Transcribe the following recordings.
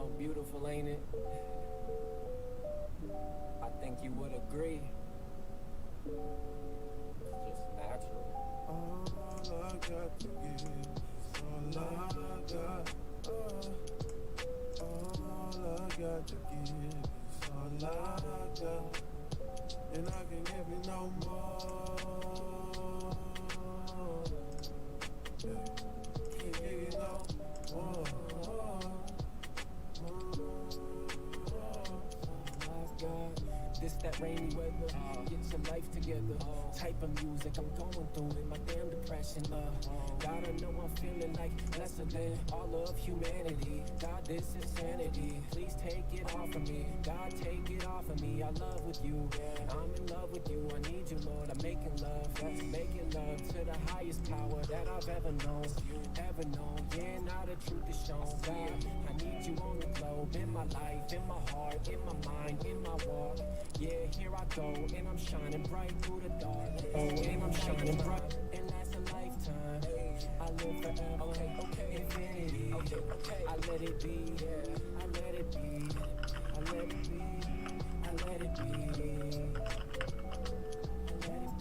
so beautiful, ain't it? I think you would agree. It's just natural. All I got to give is all I got. All I got to give is all I got. And I can give you no more. Yeah. Can't give you no more. This that rainy weather, get your life together. Type of music I'm going through in my damn depression. Gotta know I'm feeling like lesser than all of humanity. God, this insanity. Please take it off of me. God, take it off of me. I love with you. I'm in love with you. I need you, Lord. I'm making love. Making love to the highest power that I've ever known. Ever known. Yeah, now the truth is shown. God, I need you on the globe. In my life, in my heart, in my mind, in my walk. Yeah, here I go, and I'm shining bright through the dark. Oh, and I'm shining bright, and that's a lifetime. I live forever, infinity. I let it be, I let it be, I let it be, I let it be, I let it be.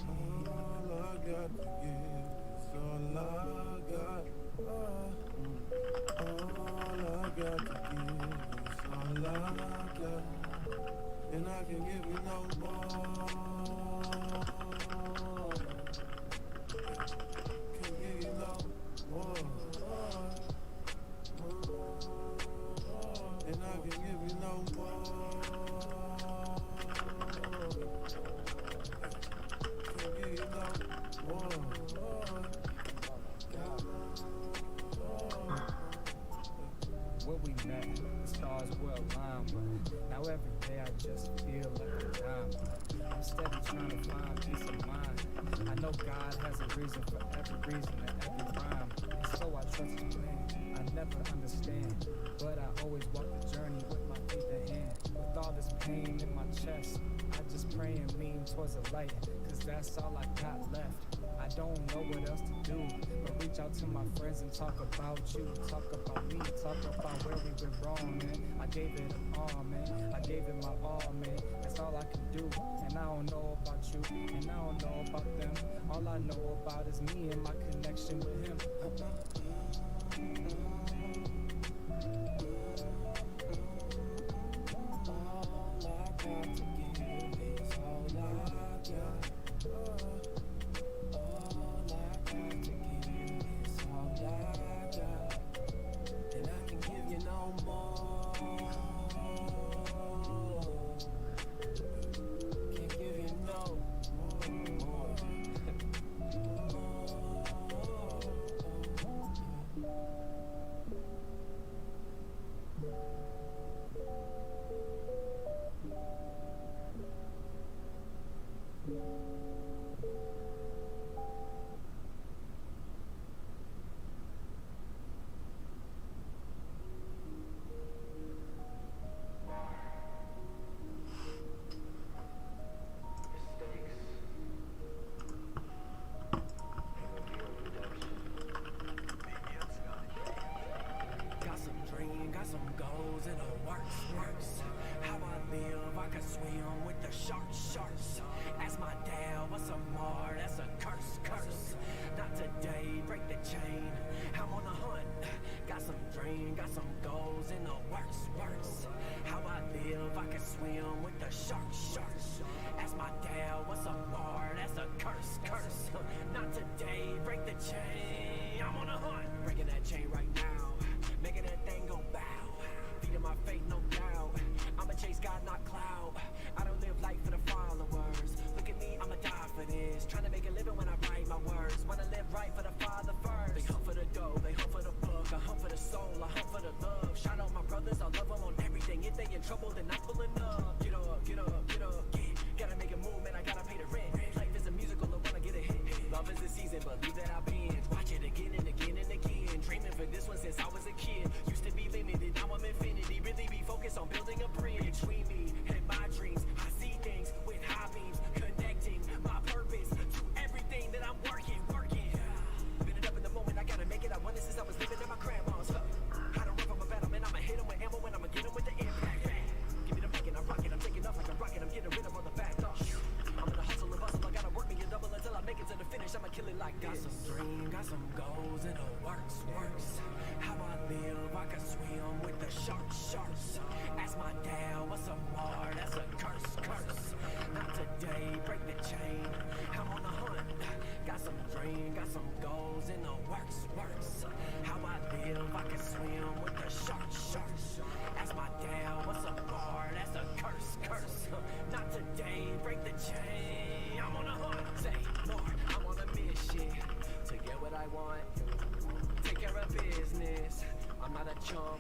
All I got to give is all I got. All I got to give is all I got. And I can give you no more. Can't give you no more. And I can give you no more. Can't give you no more. Where we met, the stars were aligned, but now every day I just feel like a diamond. I'm steady trying to find peace of mind. I know God has a reason for every reason and every rhyme, and so I trust His plan. I never understand, but I always walk the journey with my faith in hand. With all this pain in my chest, I just pray and lean towards the light, cause that's all I got left. I don't know what else to do, but reach out to my friends and talk about you, talk about me, talk about where we went wrong, man. I gave it all, man. I gave it my all, man. That's all I can do, and I don't know about you, and I don't know about them. All I know about is me and my connection with Him. All I got to give is all I got. All I got to give is all I got. And I can give you no more. Can't give you no more. Got some dream, got some goals, and it works. How I live, I can swim with the sharks. Ask my dad, what's a mar? That's a curse. Not today, break the chain. I'm on the hunt. Got some dream, got some goals, and it works. How I live, I can swim with the sharks. Ask my dad, what's a mar? That's a curse. Not today, break the chain. I'm on the hunt, breaking that chain right now. Making that thing go bow. Feeding my faith, no doubt. I'ma chase God, not cloud. I don't live life for the followers. Look at me, I'ma die for this. Trying to make a living when I write my words. Wanna live right for the Father first. They hunt for the dough, they hunt for the book. I hunt for the soul, I hunt for the love. Shout out my brothers, I love them on everything. If they in trouble, then I'm pulling up. Get up, yeah. Gotta make a move, man, I gotta pay the rent. Life is a musical, I wanna get a hit. Love is a season, believe that I binge. Watch it again and again and again. works. How I live, I can swim with the sharks. Ask my dad, what's a mar? That's a curse. Not today, break the chain. I'm on the hunt. Got some dream, got some goals in the works. How I live, I can swim with the sharks. Ask my dad, what's a bar? That's a curse. Not today, break the chain. I'm on the hunt. Say more, I'm on a mission to get what I want. Take care of business. I'm not a chump.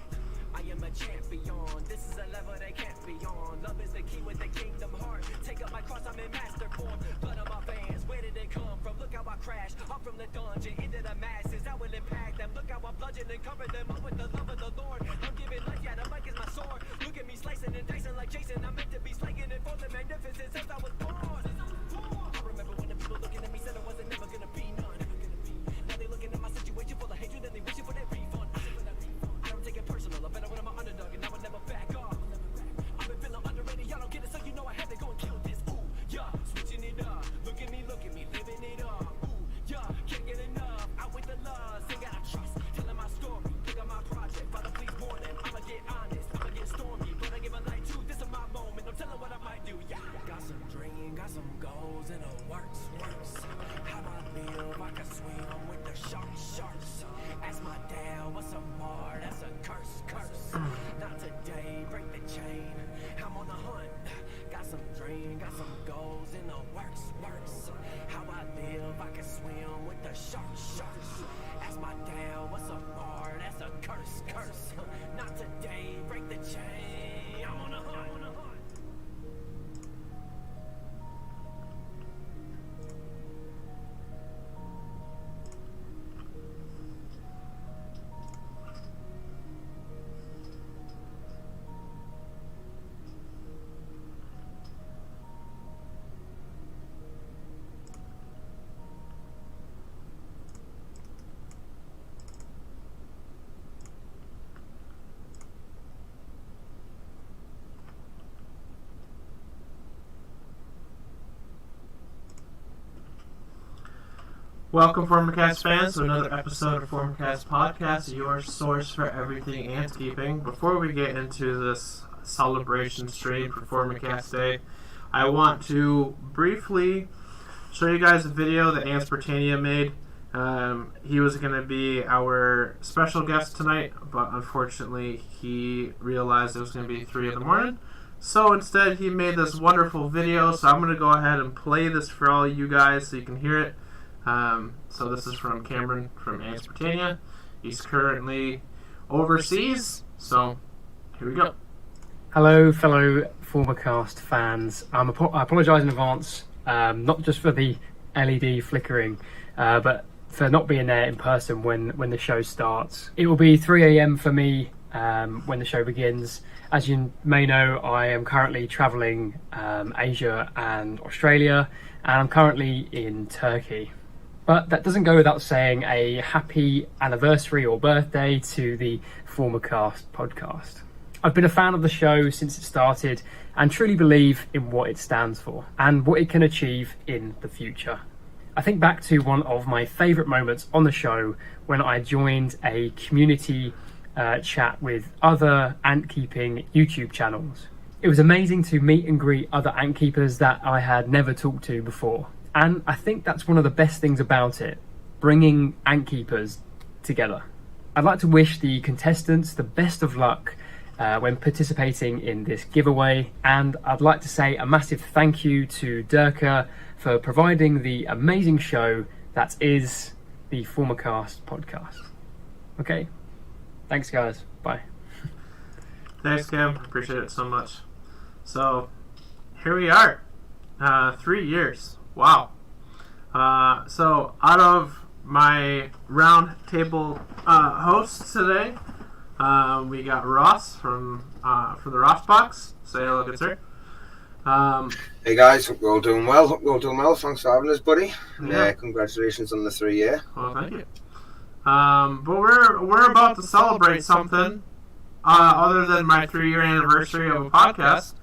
I am a champion. This is a level they can't be on. Love is the key with the kingdom heart. Take up my cross, I'm in master form. Blood on my veins, where did it come from? Look how I crashed up from the dungeon into the masses. I will impact them. Look how I bludgeon and cover them up with the love of the Lord. I'm giving life, yeah, the mic is my sword. Look at me slicing and dicing like Jason. I'm meant to be slaying it for the magnificent since I was born. I remember when the people looking at me said I wasn't never gonna be none. Now they looking at my situation full of hatred and they wishing for that refund. I don't take it personal, I bet I when I'm an underdog and I would never back off. I've been feeling underrated, y'all don't get it, so you know I had to go and kill this. Ooh, yeah, switching it up. Look at me, living it up. Ooh, yeah, can't get enough. Out with the love, say gotta trust. Telling my story, pick up my project. Father, please warn them. I'ma get honest, I'ma get stormy, but I give a light too. This is my moment, I'm telling what I might do. Yeah, got some dream, got some goals, and it works. How I live, I can swim with the sharks. Ask my dad, what's a mar? That's a curse. Not today, break the chain. I'm on the hunt. Got some dream, got some goals in the works. How I live, I can swim with the sharks. Ask my dad, what's a mar? That's a curse. Not today, break the chain. I'm on the hunt. Welcome, Formicast fans, to another episode of Formicast Podcast, your source for everything ant-keeping. Before we get into this celebration stream for Formicast Day, I want to briefly show you guys a video that Ants Britannia made. He was going to be our special guest tonight, but unfortunately he realized it was going to be 3 in the morning. So instead he made this wonderful video, so I'm going to go ahead and play this for all you guys so you can hear it. So this is from Cameron from Ants Britannia. He's currently overseas, so here we go. Hello, fellow Formicast fans. I apologise in advance, not just for the LED flickering, but for not being there in person when the show starts. It will be 3 a.m. for me when the show begins. As you may know, I am currently travelling Asia and Australia, and I'm currently in Turkey. But that doesn't go without saying a happy anniversary or birthday to the Formicast podcast. I've been a fan of the show since it started and truly believe in what it stands for and what it can achieve in the future. I think back to one of my favourite moments on the show when I joined a community chat with other ant-keeping YouTube channels. It was amazing to meet and greet other ant keepers that I had never talked to before. And I think that's one of the best things about it, bringing ant keepers together. I'd like to wish the contestants the best of luck when participating in this giveaway, and I'd like to say a massive thank you to Durka for providing the amazing show that is the Formicast podcast. Okay, thanks guys, bye. Thanks, Cam. Appreciate it so much. So, here we are. 3 years. Wow. So, out of my round table hosts today, we got Ross from the Ross Box. Say hello, good sir. Hey guys, hope you're all doing well. Thanks for having us, buddy. Yeah. Congratulations on the 3 year. Well, thank you. But we're about to celebrate something other than my 3 year anniversary of a podcast.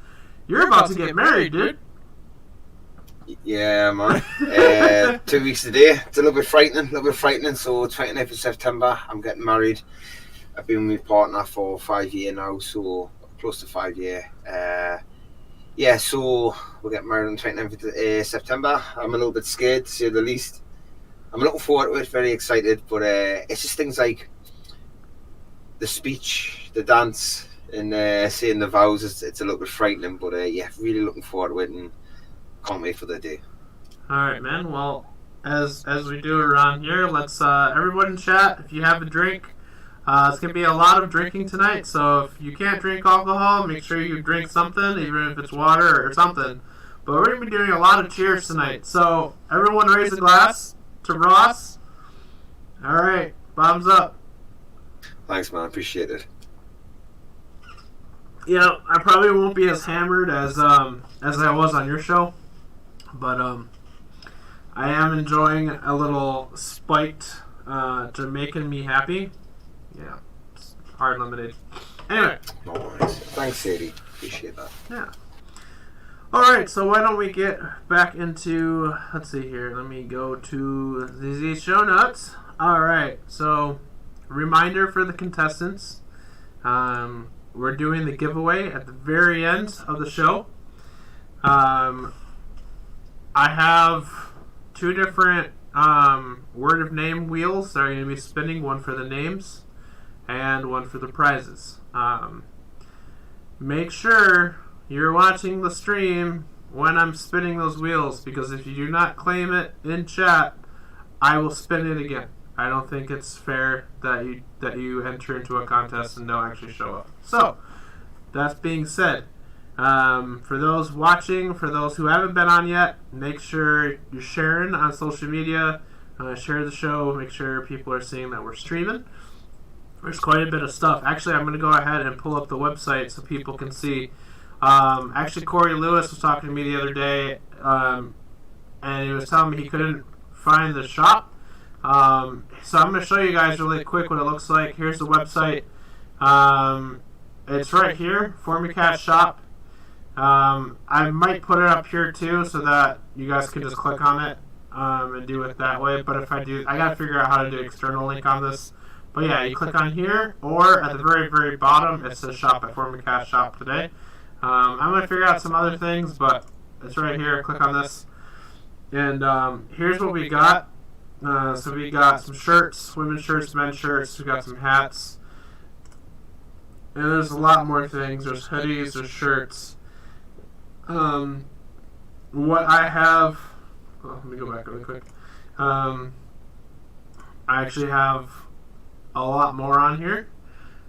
You're about to get married, dude. Yeah, man. 2 weeks today. It's a little bit frightening. So 29th of September, I'm getting married. I've been with my partner for 5 years now, so close to 5 years. Yeah, so we'll get married on 29th of September. I'm a little bit scared, to say the least. I'm looking forward to it, very excited, but it's just things like the speech, the dance, and saying the vows. It's a little bit frightening, but yeah, really looking forward to it and can't wait for the day. All right, man. Well, as we do around here, let's everyone in chat, if you have a drink, it's gonna be a lot of drinking tonight. So if you can't drink alcohol, make sure you drink something, even if it's water or something. But we're gonna be doing a lot of cheers tonight. So everyone, raise a glass to Ross. All right, bottoms up. Thanks, man. Appreciate it. Yeah, I probably won't be as hammered as I was on your show, but I am enjoying a little spiked Jamaican Me Happy. Yeah, it's hard lemonade. Anyway. No worries. Thanks, Sadie. Appreciate that. Yeah. Alright, so why don't we get back into, let's see here, let me go to the show notes. Alright, so reminder for the contestants, we're doing the giveaway at the very end of the show. I have two different word of name wheels that are going to be spinning, one for the names and one for the prizes. Make sure you're watching the stream when I'm spinning those wheels, because if you do not claim it in chat, I will spin it again. I don't think it's fair that you enter into a contest and don't actually show up. So, that being said, for those watching, for those who haven't been on yet, make sure you're sharing on social media, share the show, make sure people are seeing that we're streaming. There's quite a bit of stuff. Actually, I'm going to go ahead and pull up the website so people can see. Actually, Corey Lewis was talking to me the other day, and he was telling me he couldn't find the shop. So I'm going to show you guys really quick what it looks like. Here's the website. It's right here, Formicast shop. I might put it up here too, so that you guys can just click on it and do it that way. But if I do, I got to figure out how to do external link on this. But yeah, you click on here, or at the very, very bottom, it says shop at Formicast shop today. I'm going to figure out some other things, but it's right here. Click on this. And here's what we got. So we got some shirts, women's shirts, men's shirts. We got some hats. And there's a lot more things. There's hoodies, there's shirts. What I have... Oh, let me go back really quick. I actually have a lot more on here.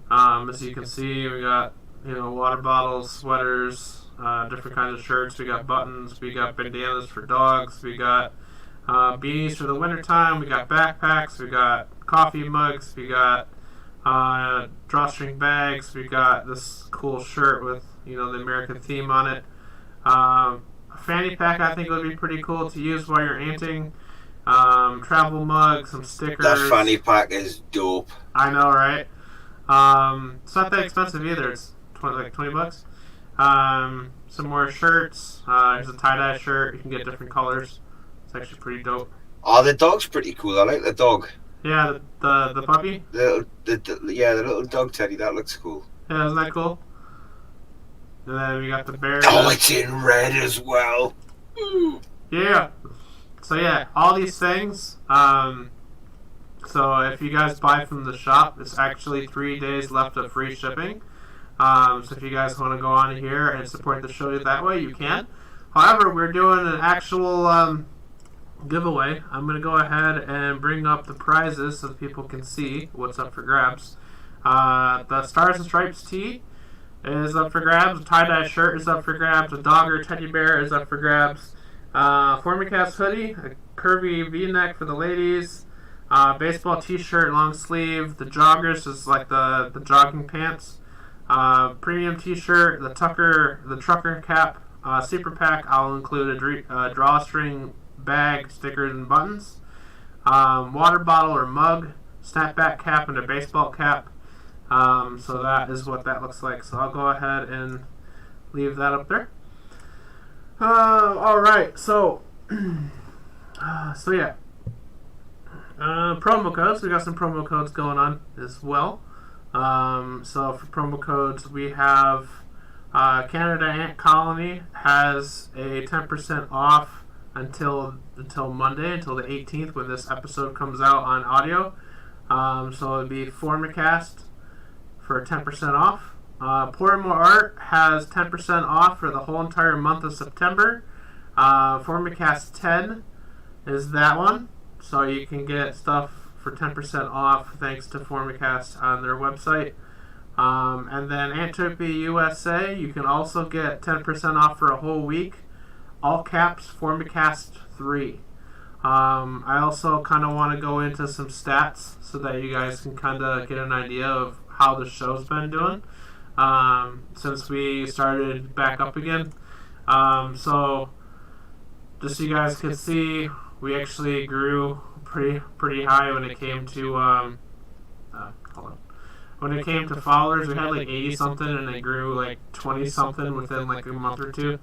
As you can see, we got water bottles, sweaters, different kinds of shirts. We got buttons. We got bandanas for dogs. We got beanies for the wintertime. We got backpacks. We got coffee mugs. We got drawstring bags. We got this cool shirt with the American theme on it. A fanny pack I think would be pretty cool to use while you're anting. Travel mugs, some stickers. That fanny pack is dope. I know, right? It's not that expensive either. It's like $20. Some more shirts. Here's a tie-dye shirt. You can get different colors. It's actually pretty dope. Oh, the dog's pretty cool. I like the dog. Yeah, the puppy. The little dog teddy. That looks cool. Yeah, isn't that cool? And then we got the bear. Oh, it's in red as well. Yeah. So yeah, all these things. So if you guys buy from the shop, it's actually 3 days left of free shipping. So if you guys want to go on here and support the show that way, you can. However, we're doing an actual giveaway. I'm going to go ahead and bring up the prizes so people can see what's up for grabs. The Stars and Stripes tee is up for grabs. A tie-dye shirt is up for grabs. A dogger teddy bear is up for grabs. Formicast hoodie, a curvy V-neck for the ladies. Baseball t-shirt, long sleeve. The joggers is like the jogging pants. Premium t-shirt, the trucker cap, super pack. I'll include a drawstring bag, stickers, and buttons. Water bottle or mug, snapback cap, and a baseball cap. So that is what that looks like. So I'll go ahead and leave that up there. Alright, so So yeah, promo codes. We got some promo codes going on as well. So for promo codes, we have Canada Ant Colony has a 10% off until Monday, until the 18th, when this episode comes out on audio. So it'll be Formicast for 10% off. Portmore Art has 10% off for the whole entire month of September. Formicast 10 is that one, so you can get stuff for 10% off thanks to Formicast on their website. And then Antopia USA, you can also get 10% off for a whole week. All caps Formicast 3. I also kind of want to go into some stats so that you guys can kind of get an idea of how the show's been doing since we started back up again. So just so you guys can see, we actually grew pretty high when it came to hold on. When it came to followers, we had like 80 something, and it grew like 20 something within like a month or two.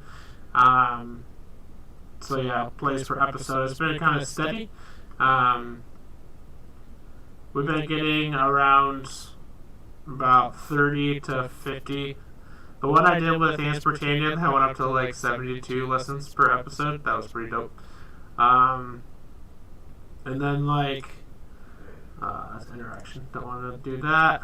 So yeah, plays per episode. It's been kind of steady. We've been getting around about 30 to 50. The one I did with Ansportania, that went up to like 72 listens per episode. That was pretty dope. And then like that's interaction. Don't want to do that.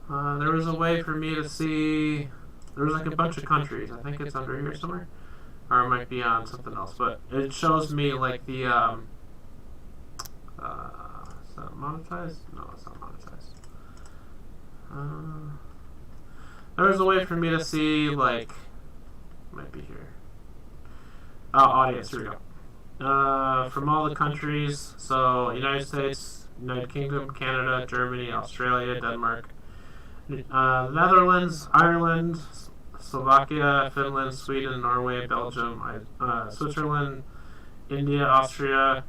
There was a way for me to see. There was like a bunch of countries. I think it's under here somewhere, or it might be on something else. But it shows me like the. Is that monetized? No, it's not monetized. There was a way for me to see like. Might be here. Audience. Here we go. From all the countries, so United States, United Kingdom, Canada, Germany, Australia, Denmark, Netherlands, Ireland, Slovakia, Finland, Sweden, Norway, Belgium, Switzerland, India, Austria,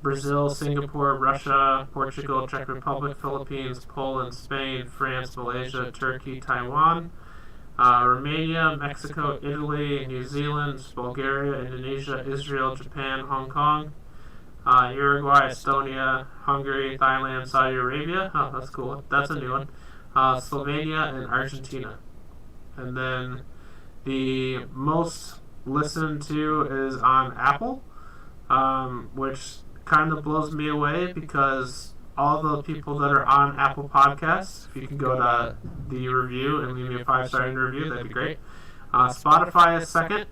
Brazil, Singapore, Russia, Portugal, Czech Republic, Philippines, Poland, Spain, France, Malaysia, Turkey, Taiwan, Romania, Mexico, Italy, New Zealand, Bulgaria, Indonesia, Israel, Japan, Hong Kong, Uruguay, Estonia, Hungary, Thailand, Saudi Arabia. Oh, that's cool. That's a new one. Slovenia and Argentina. And then the most listened to is on Apple, which kind of blows me away because all the people that are on Apple Podcasts, if you can go to the review and leave me a 5-star review, that'd be great. Spotify is second.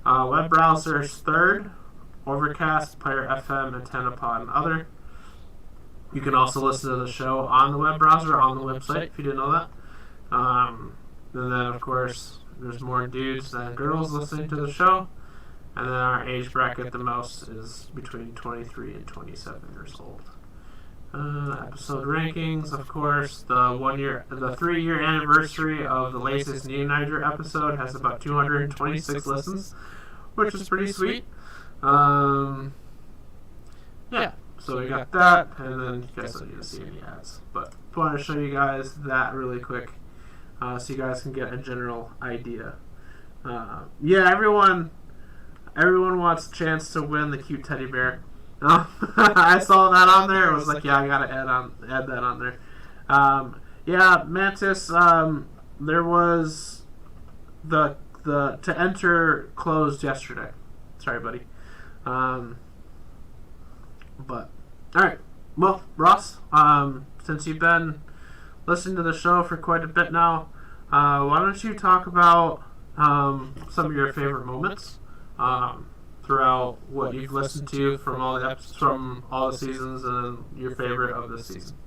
Web browser is third. Overcast, Player FM, Antennapod, and other. You can also listen to the show on the web browser, on the website, if you didn't know that. And then, of course, there's more dudes than girls listening to the show. And then our age bracket, the most, is between 23 and 27 years old. Episode rankings, of course, the 3-year anniversary of the latest New Niger episode has about 226 listens, which is pretty sweet. Yeah, so we got that, and then you guys don't need to see any ads, but I want to show you guys that really quick, so you guys can get a general idea. Yeah, everyone wants a chance to win the cute teddy bear. I saw that on there. It was like, yeah, I gotta add that on there. Yeah, Mantis. There was the to enter closed yesterday. Sorry, buddy. But all right. Well, Ross, since you've been listening to the show for quite a bit now, why don't you talk about some of your favorite moments throughout what you've listened to from all the seasons, and your favorite of this season.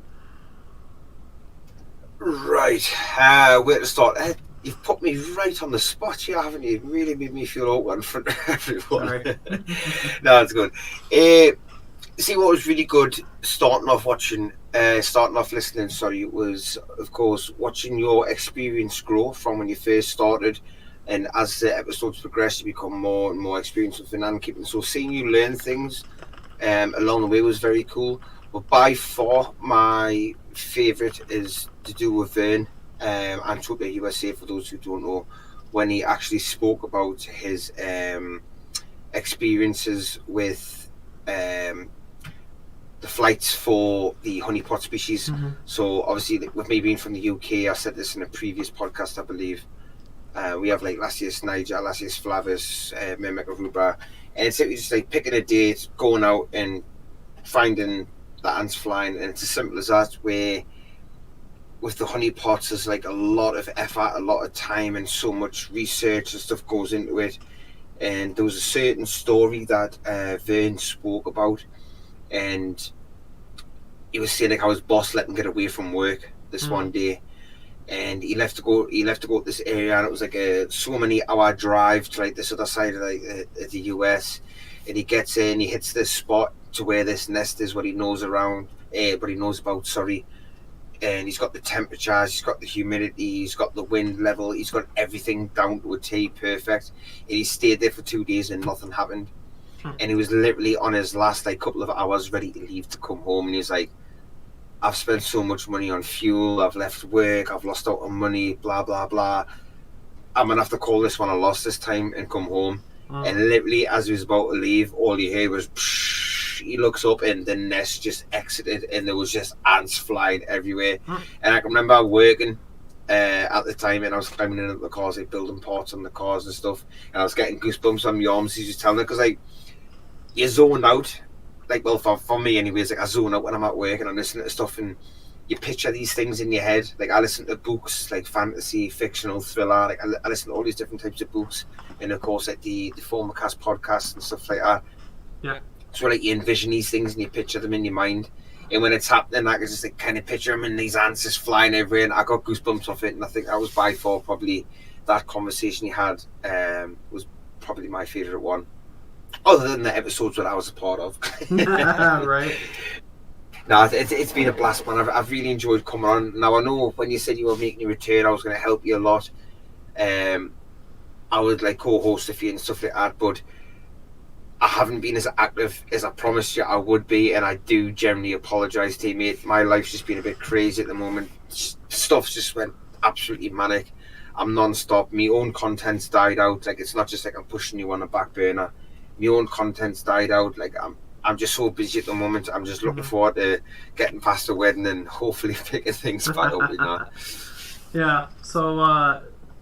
Right, where to start? You've put me right on the spot here, haven't you? You've really made me feel awkward in front of everyone. No, it's good. See, what was really good starting off listening, was, of course, watching your experience grow from when you first started. And as the episodes progress, you become more and more experienced with Fernand keeping. So seeing you learn things along the way was very cool. But by far, my favourite is to do with Vern, Antopia USA, for those who don't know, when he actually spoke about his experiences with the flights for the honeypot species. So obviously, with me being from the UK, I said this in a previous podcast, I believe. We have like last year's Niger, last year's Flavis, Mimic Aruba, and it's just like picking a date, going out and finding the ants flying, and it's as simple as that. Where with the honeypots, there's like a lot of effort, a lot of time, and so much research and stuff goes into it. And there was a certain story that Vern spoke about, and he was saying like how his boss let him get away from work this one day, and he left to go to this area, and it was like a so many hour drive to like this other side of like the US, and he gets in, he hits this spot to where this nest is, what he knows about, and he's got the temperatures, he's got the humidity, he's got the wind level, he's got everything down to a T, perfect. And he stayed there for 2 days and nothing happened. And he was literally on his last like couple of hours ready to leave to come home, and he's like, I've spent so much money on fuel, I've left work, I've lost out on money, blah blah blah. I'm gonna have to call this one a loss this time and come home. And literally as he was about to leave, all he heard was psh. He looks up and the nest just exited, and there was just ants flying everywhere. And I can remember working at the time, and I was climbing into the cars, like building parts on the cars and stuff, and I was getting goosebumps on my arms. He's just telling me, because like you zone out, like, well, for me anyways, like I zone out when I'm at work and I'm listening to stuff, and you picture these things in your head. Like I listen to books like fantasy, fictional, thriller, like I listen to all these different types of books, and of course like the Formicast podcast and stuff like that. Yeah. So like you envision these things and you picture them in your mind, and when it's happening, I can just like kind of picture them, and these ants just flying everywhere, and I got goosebumps off it. And I think that was by far probably that conversation you had was probably my favourite one, other than the episodes that I was a part of. Right. No, it's been a blast, man. I've really enjoyed coming on. Now I know when you said you were making your return, I was going to help you a lot. I would like co-host with you and stuff like that, but I haven't been as active as I promised you I would be, and I do generally apologise to you, mate. My life's just been a bit crazy at the moment. Stuff's just went absolutely manic. I'm non-stop. My own content's died out. Like, it's not just like I'm pushing you on a back burner. My own content's died out. Like, I'm just so busy at the moment. I'm just looking forward to getting past the wedding and hopefully picking things back up with that. Yeah, so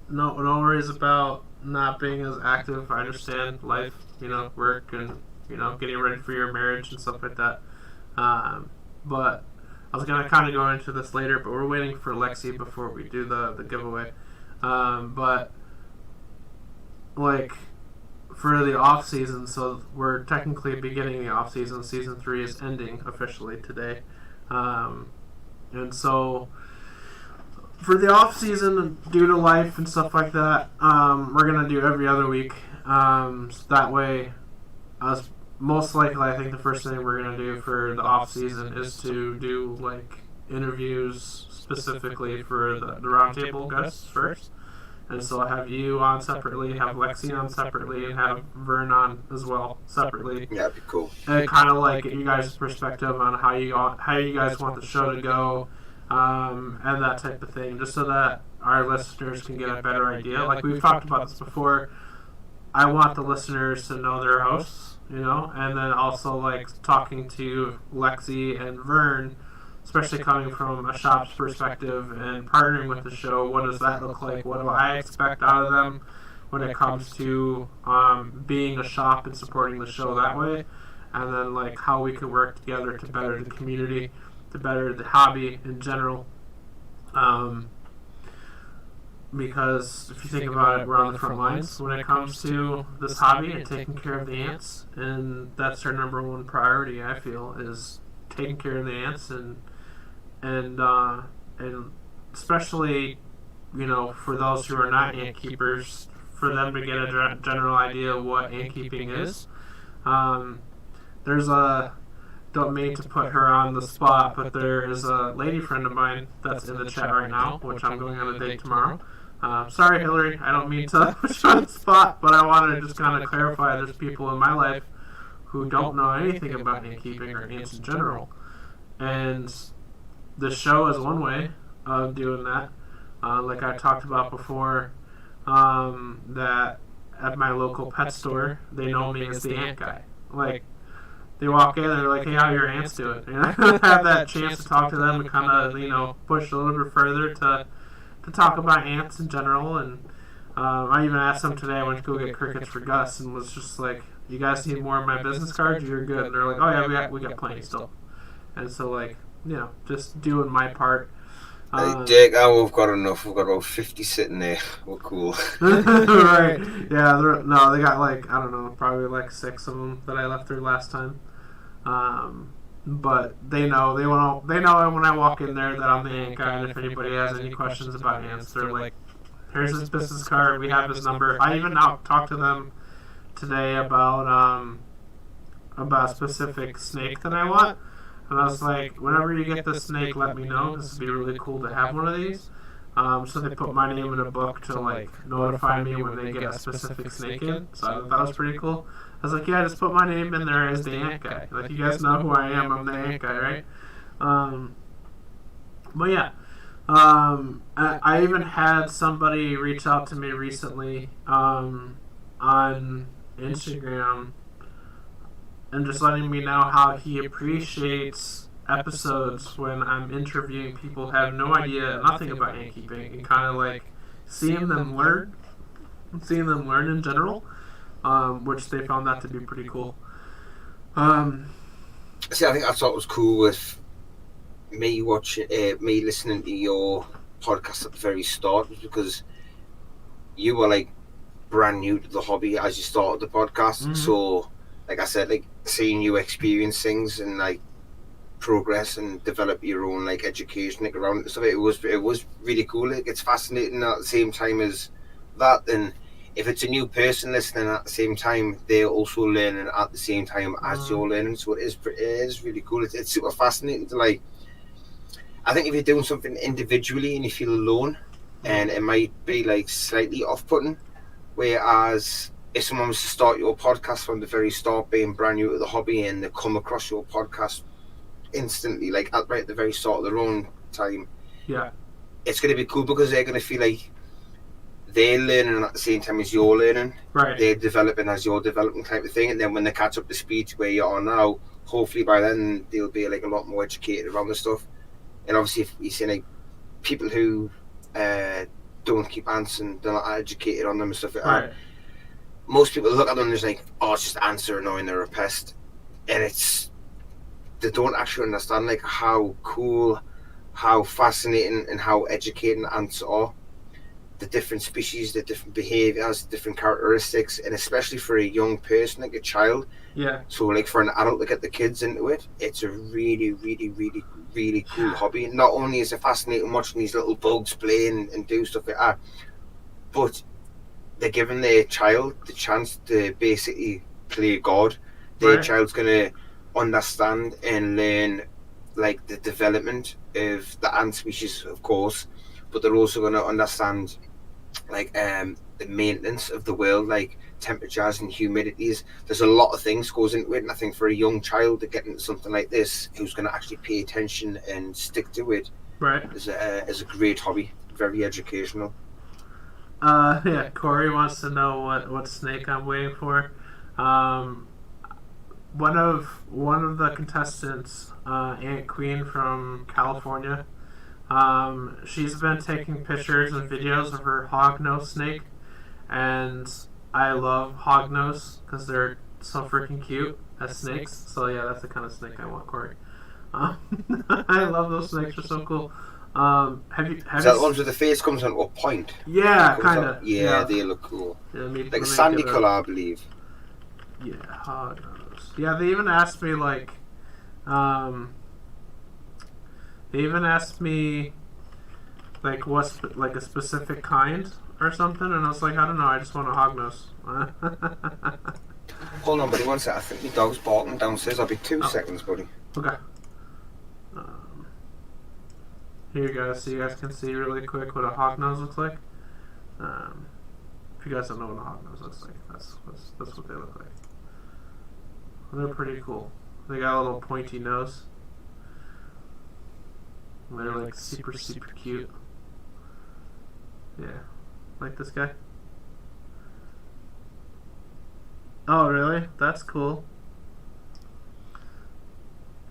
no worries about not being as active. I understand life, work, and getting ready for your marriage and stuff like that. But I was gonna kind of go into this later, but we're waiting for Lexi before we do the giveaway. But like for the off season, so we're technically beginning the off season. Season 3 is ending officially today, and so for the off season, due to life and stuff like that, we're gonna do every other week. So that way, most likely, I think the first thing we're gonna do for the off season is to do like interviews specifically for the roundtable guests first. And so I have you on separately, have Lexi on separately, and have Vern on as well separately. Yeah, that'd be cool. And kind of like get you guys' perspective on how you guys want the show to go, and that type of thing, just so that our listeners can get a better idea. Like we've talked about this before, I want the listeners to know their hosts, and then also like talking to Lexi and Vern, especially coming from a shop's perspective and partnering with the show. What does that look like? What do I expect out of them when it comes to being a shop and supporting the show that way? And then like how we can work together to better the community, to better the hobby in general. Because if you think about it, we're on the front lines when it comes to this hobby and taking care of the ants, and that's our number one priority, I feel, is taking care of the ants, and especially for those who are not ant keepers, for them to get a general idea of what ant keeping is. There's don't mean to put her on the spot, but there is a lady friend of mine that's in the chat right now, which I'm going on a date tomorrow. Sorry, Hillary, I don't mean to put you on the spot, but I wanted to just kind of clarify there's people in my life who don't know anything about ant keeping or ants in general. And the show is one way of doing that. Like I talked about before, that at my local pet store, they know me as the ant guy. Like, they walk in and they're like, hey, how are your ants doing? And I have that chance to talk to them and kind of, push a little bit further to talk about ants in general. And I even asked them today, I went to go get crickets for Gus and was just like, you guys need more of my business cards? You're good. And they're like, oh yeah, we got plenty still. And so, like, just doing my part. Jake, we've got enough. We've got about 50 sitting there. We're cool. Right. Yeah, they got like, I don't know, probably like 6 of them that I left there last time. But they know when I walk in there that I'm the ant guy, and if anybody has any questions about ants, they're like, here's his business card, we have his number. I even talked to them today about a specific snake that I want. And I was like, whenever you get the snake, let me know. This would be really cool to have one of these. So they put my name in a book to like notify me when they get a specific snake in. So I thought that was pretty cool. I was like, yeah, just put my name in there as the ant guy. Like, you guys know who I am. I'm the ant guy, right? But yeah. I even had somebody reach out to me recently on Instagram and just letting me know how he appreciates episodes when I'm interviewing people who have no idea, nothing about ant keeping, and kind of like seeing them learn in general, which they found that to be pretty cool. See, I think that's what was cool with me listening to your podcast at the very start, was because you were like brand new to the hobby as you started the podcast. Mm-hmm. So, like I said, like seeing you experience things and like progress and develop your own like education like around it and stuff, it was really cool. Like, it's fascinating at the same time as that, and if it's a new person listening at the same time, they're also learning at the same time as you're learning. So it is really cool. It's super fascinating to like. I think if you're doing something individually and you feel alone, and it might be like slightly off-putting, whereas if someone was to start your podcast from the very start, being brand new to the hobby, and they come across your podcast instantly, like right at the very start of their own time, it's going to be cool because they're going to feel like they're learning at the same time as you're learning. Right. They're developing as you're developing, type of thing. And then when they catch up to speed to where you are now, hopefully by then they'll be like a lot more educated around the stuff. And obviously, if you see like people who don't keep ants and they're not educated on them and stuff like that, most people look at them and just like, oh, it's just ants are annoying, they're a pest. And they don't actually understand like how cool, how fascinating and how educating ants are. The different species, the different behaviours, the different characteristics, and especially for a young person, like a child. Yeah. So like for an adult to get the kids into it, it's a really, really, really, really cool hobby. And not only is it fascinating watching these little bugs play and do stuff like that, but they're giving their child the chance to basically play God. Their child's gonna understand and learn like the development of the ant species, of course, but they're also going to understand like the maintenance of the world, like temperatures and humidities. There's a lot of things goes into it, and I think for a young child to get into something like this, who's going to actually pay attention and stick to it, is a great hobby, very educational. Corey wants to know what snake I'm waiting for. One of the contestants, Aunt Queen from California, she's been taking pictures and videos of her hognose snake, and I love hognose because they're so freaking cute as snakes. So yeah, that's the kind of snake I want, Corey. I love those snakes; they're so cool. Is that the ones with the face comes onto a point? Yeah, kind of. Yeah, they look cool. Yeah, like a sandy colour, I believe. Yeah, hognose. Yeah, they even asked me like, what's like a specific kind or something, and I was like, I don't know, I just want a hognose. Hold on, buddy, one sec. I think my dog's barking downstairs. I'll be 2 seconds, buddy. Okay. Here you guys, so you guys can see really quick what a hognose looks like. If you guys don't know what a hognose looks like, that's what they look like. They're pretty cool. They got a little pointy nose. They're like super, super cute. Yeah. Like this guy. Oh, really? That's cool.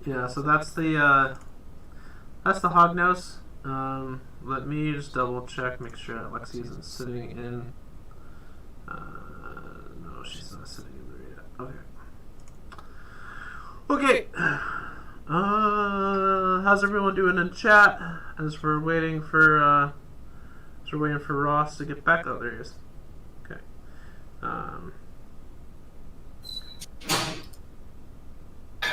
Yeah, so that's the hog nose. Let me just double check, make sure that Lexi isn't sitting in. No, she's not sitting in there yet. Okay. Okay. How's everyone doing in chat? As we're waiting for Ross to get back. Oh, there he is. Okay.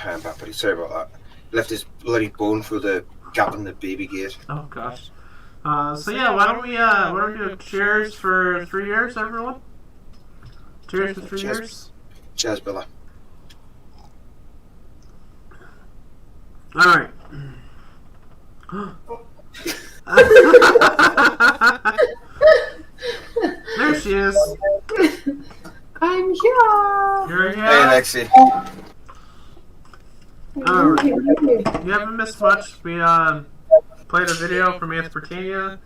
I'm back, buddy. Sorry about that. Left his bloody bone through the gap in the baby gate. Oh gosh. So yeah, why don't we do a cheers for 3 years, everyone? Cheers for 3 years. Cheers, Bella. All right. There she is. I'm here. You're here. Hey, Lexi. Alright. You haven't missed much. We played a video from Anthropotania.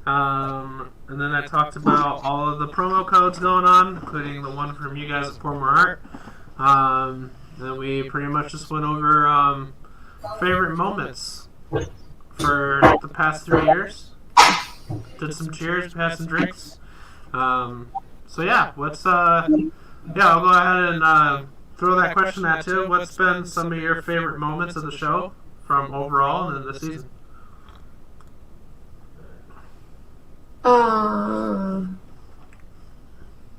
And then I talked about all of the promo codes going on, including the one from you guys at Pour More Art. Then we pretty much just went over favorite moments for the past 3 years. Did some cheers, passed some drinks. So yeah, I'll go ahead and throw that question at you. What's been some of your favorite moments of the show from overall and then the season? I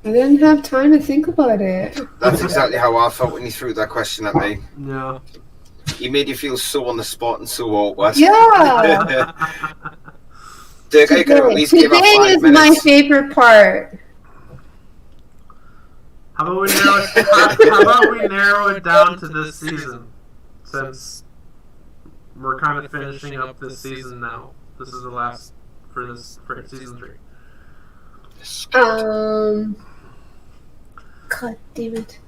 didn't have time to think about it. That's exactly how I felt when you threw that question at me. Yeah. He made you feel so on the spot and so awkward. Yeah. Dirk, I could at least give up Today 5 is minutes. my favorite part. How about we narrow it down to this season, since we're kind of finishing up this season now. This is the last for season 3. God damn it.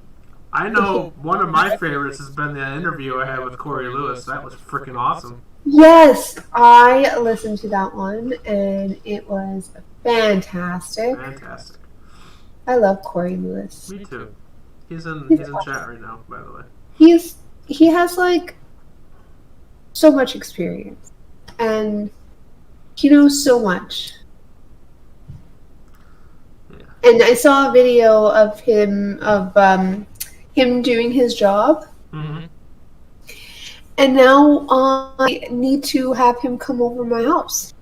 I know one of my favorites has been the interview I had with Corey Lewis. That was freaking awesome. Yes, I listened to that one and it was fantastic. Fantastic. I love Corey Lewis. Me too. He's in chat right now, by the way. He has like so much experience and he knows so much. Yeah. And I saw a video of him doing his job. Mm-hmm. And now I need to have him come over my house.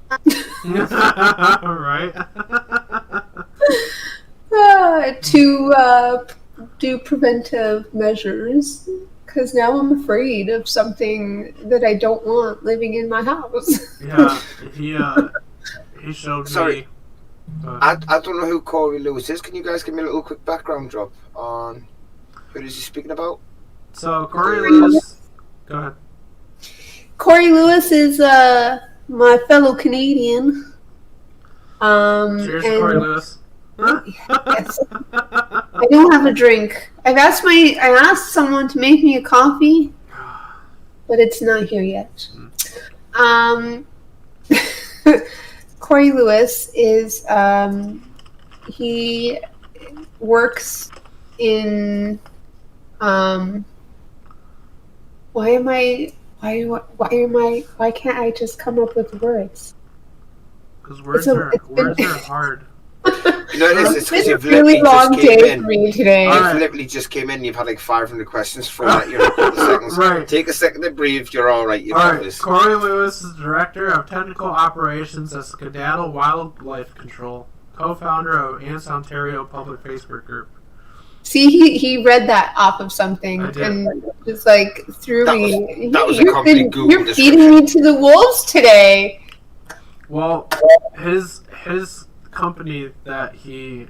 Right. To do preventive measures. Because now I'm afraid of something that I don't want living in my house. Yeah, he showed Sorry. me. I don't know who Corey Lewis is. Can you guys give me a little quick background drop on who is he speaking about? So Corey Lewis. Go ahead. Corey Lewis is my fellow Canadian. Cheers, and Corey Lewis. yes, I don't have a drink. I asked someone to make me a coffee, but it's not here yet. Corey Lewis is he works in why can't I just come up with words? Because words are hard. You know it's because you've really literally long just came day in. for me today. You've literally just came in. You've had like 500 questions thrown at you in a couple of seconds. Right. Take a second to breathe. You're all right. You All got right. this. Corey Lewis is Director of Technical Operations at Skedaddle Wildlife Control, co-founder of Ants Ontario Public Facebook Group. See, he read that off of something I did. and just like threw me. That was a complete Google You're description. feeding me to the wolves today. Well, his company that he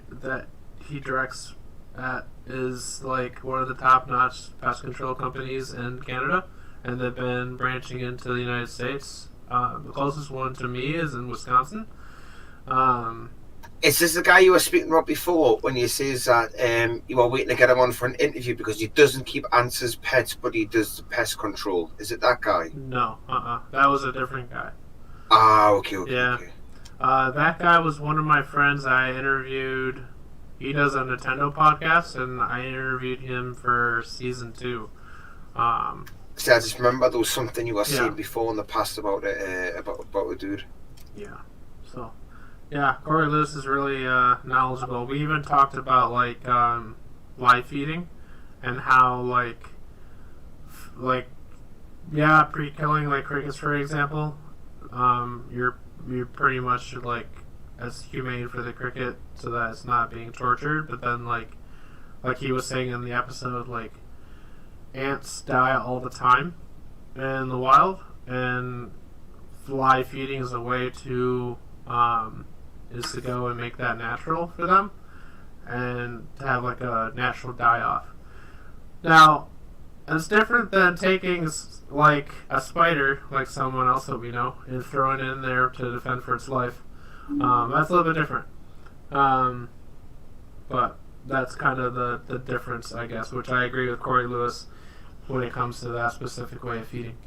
directs at is like one of the top-notch pest control companies in Canada, and they've been branching into the United States. The closest one to me is in Wisconsin. Is this the guy you were speaking about before when you says that you were waiting to get him on for an interview because he doesn't keep Answer's pets, but he does the pest control? Is it that guy? No, that was a different guy. Ah, okay. Yeah. Okay. That guy was one of my friends I interviewed He does a Nintendo podcast, and I interviewed him for season 2. See, I just remember there was something you were Yeah. saying before in the past about it, about a dude. Yeah. So, yeah, Corey Lewis is really knowledgeable. We even talked about like live feeding and how yeah, pre-killing like crickets, for example. You're pretty much like as humane for the cricket so that it's not being tortured. But then like he was saying in the episode, like ants die all the time in the wild, and live feeding is a way to go and make that natural for them and to have like a natural die-off. Now, it's different than taking like a spider, like someone else that we know, and throwing it in there to defend for its life. That's a little bit different. But that's kind of the difference, I guess, which I agree with Corey Lewis when it comes to that specific way of feeding.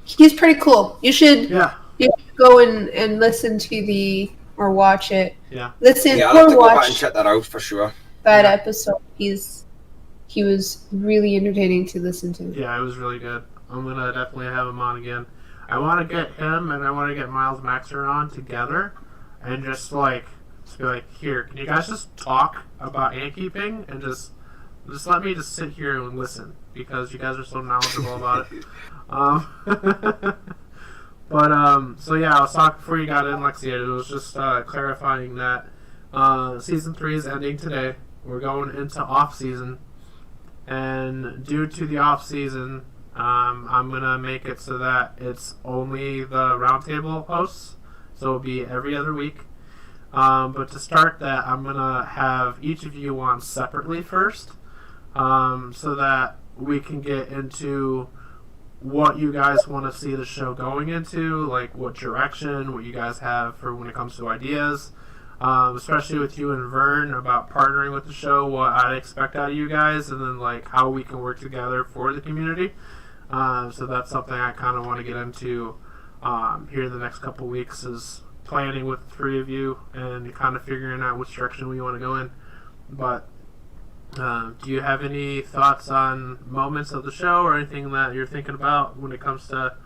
He's pretty cool. You should Yeah. go and listen to or watch it. Yeah. Listen Yeah, I'll have or to go back and watch check that out for sure. that Yeah. episode. He was really entertaining to listen to. Yeah, it was really good. I'm gonna definitely have him on again. I want to get him and I want to get Miles Maxer on together, and just be like, here, can you guys just talk about ant keeping and just let me just sit here and listen because you guys are so knowledgeable about it. So yeah, I was talking before you got in, Lexi. It was just clarifying that season 3 is ending today. We're going into off season. And due to the off season, I'm gonna make it so that it's only the roundtable hosts, so it'll be every other week. But to start that, I'm gonna have each of you on separately first, so that we can get into what you guys want to see the show going into, like what direction, what you guys have for when it comes to ideas. Especially with you and Vern about partnering with the show, what I'd expect out of you guys, and then like how we can work together for the community. So that's something I kind of want to get into here in the next couple weeks, is planning with the 3 of you and kind of figuring out which direction we want to go in. But do you have any thoughts on moments of the show or anything that you're thinking about when it comes to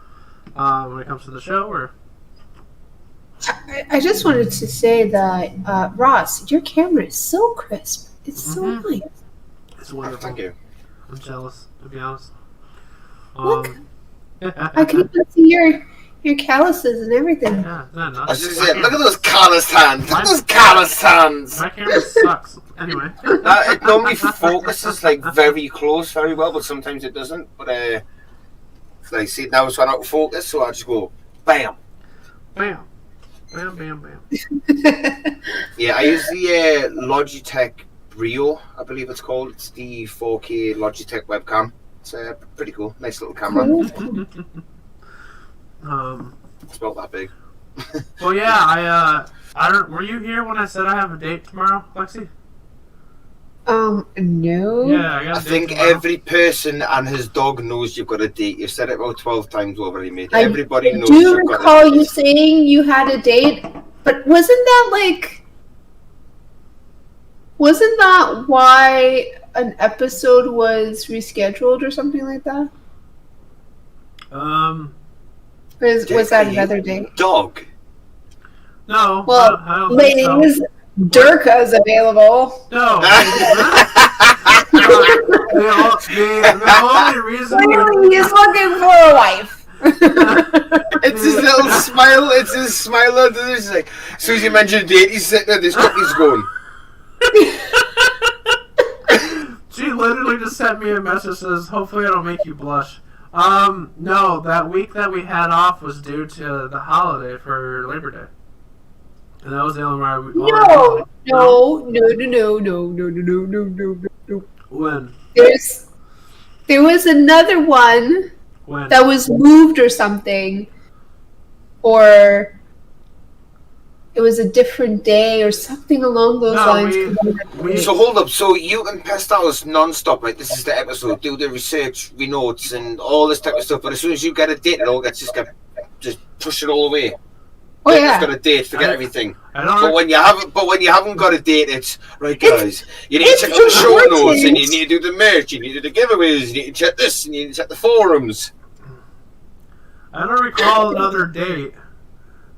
the show? Or I just wanted to say that Ross, your camera is so crisp. It's so nice. It's wonderful. Thank you. I'm jealous, to be honest. Look, I can even see your calluses and everything. Yeah, isn't that I nuts? was just saying, look at those callous hands. Look at those callous hands. My camera sucks. Anyway. It normally focuses like very close, very well, but sometimes it doesn't. But like, see, now it's run out of focus, so I just go, bam. Bam. Bam, bam, bam. Yeah, I use the Logitech Brio, I believe it's called. It's the 4K Logitech webcam. It's pretty cool. Nice little camera. It's about that big. Well, yeah, I don't. Were you here when I said I have a date tomorrow, Lexi? No. Yeah, I got a I date think tomorrow. every person and his dog knows you've got a date. You've said it about 12 times already, mate. I Everybody knows do you've got recall a date. you saying you had a date, but wasn't that why an episode was rescheduled or something like that? Or was that another day? Dog. No. Well, I don't think so. ladies, Durka's available. No. The only reason. Clearly, he's looking for a wife. It's his little smile. It's his smile. It's like, as soon as you mention a date, he's sitting there, this cookies going. She literally just sent me a message that says, hopefully I don't make you blush. No, that week that we had off was due to the holiday for Labor Day. And that was the only reason. No. When? There was another one When? that was moved or something, or it was a different day or something along those lines. So hold up. So you and Pesto's non-stop, right? This is the episode. Do the research, notes, and all this type of stuff. But as soon as you get a date, it all gets just push it all away. Oh, Everyone's yeah. got a date, forget everything. I don't But know. when you haven't got a date, it's right, guys. You need to it's check out the show important. notes, and you need to do the merch, you need to do the giveaways, you need to check this, and you need to check the forums. I don't recall another date.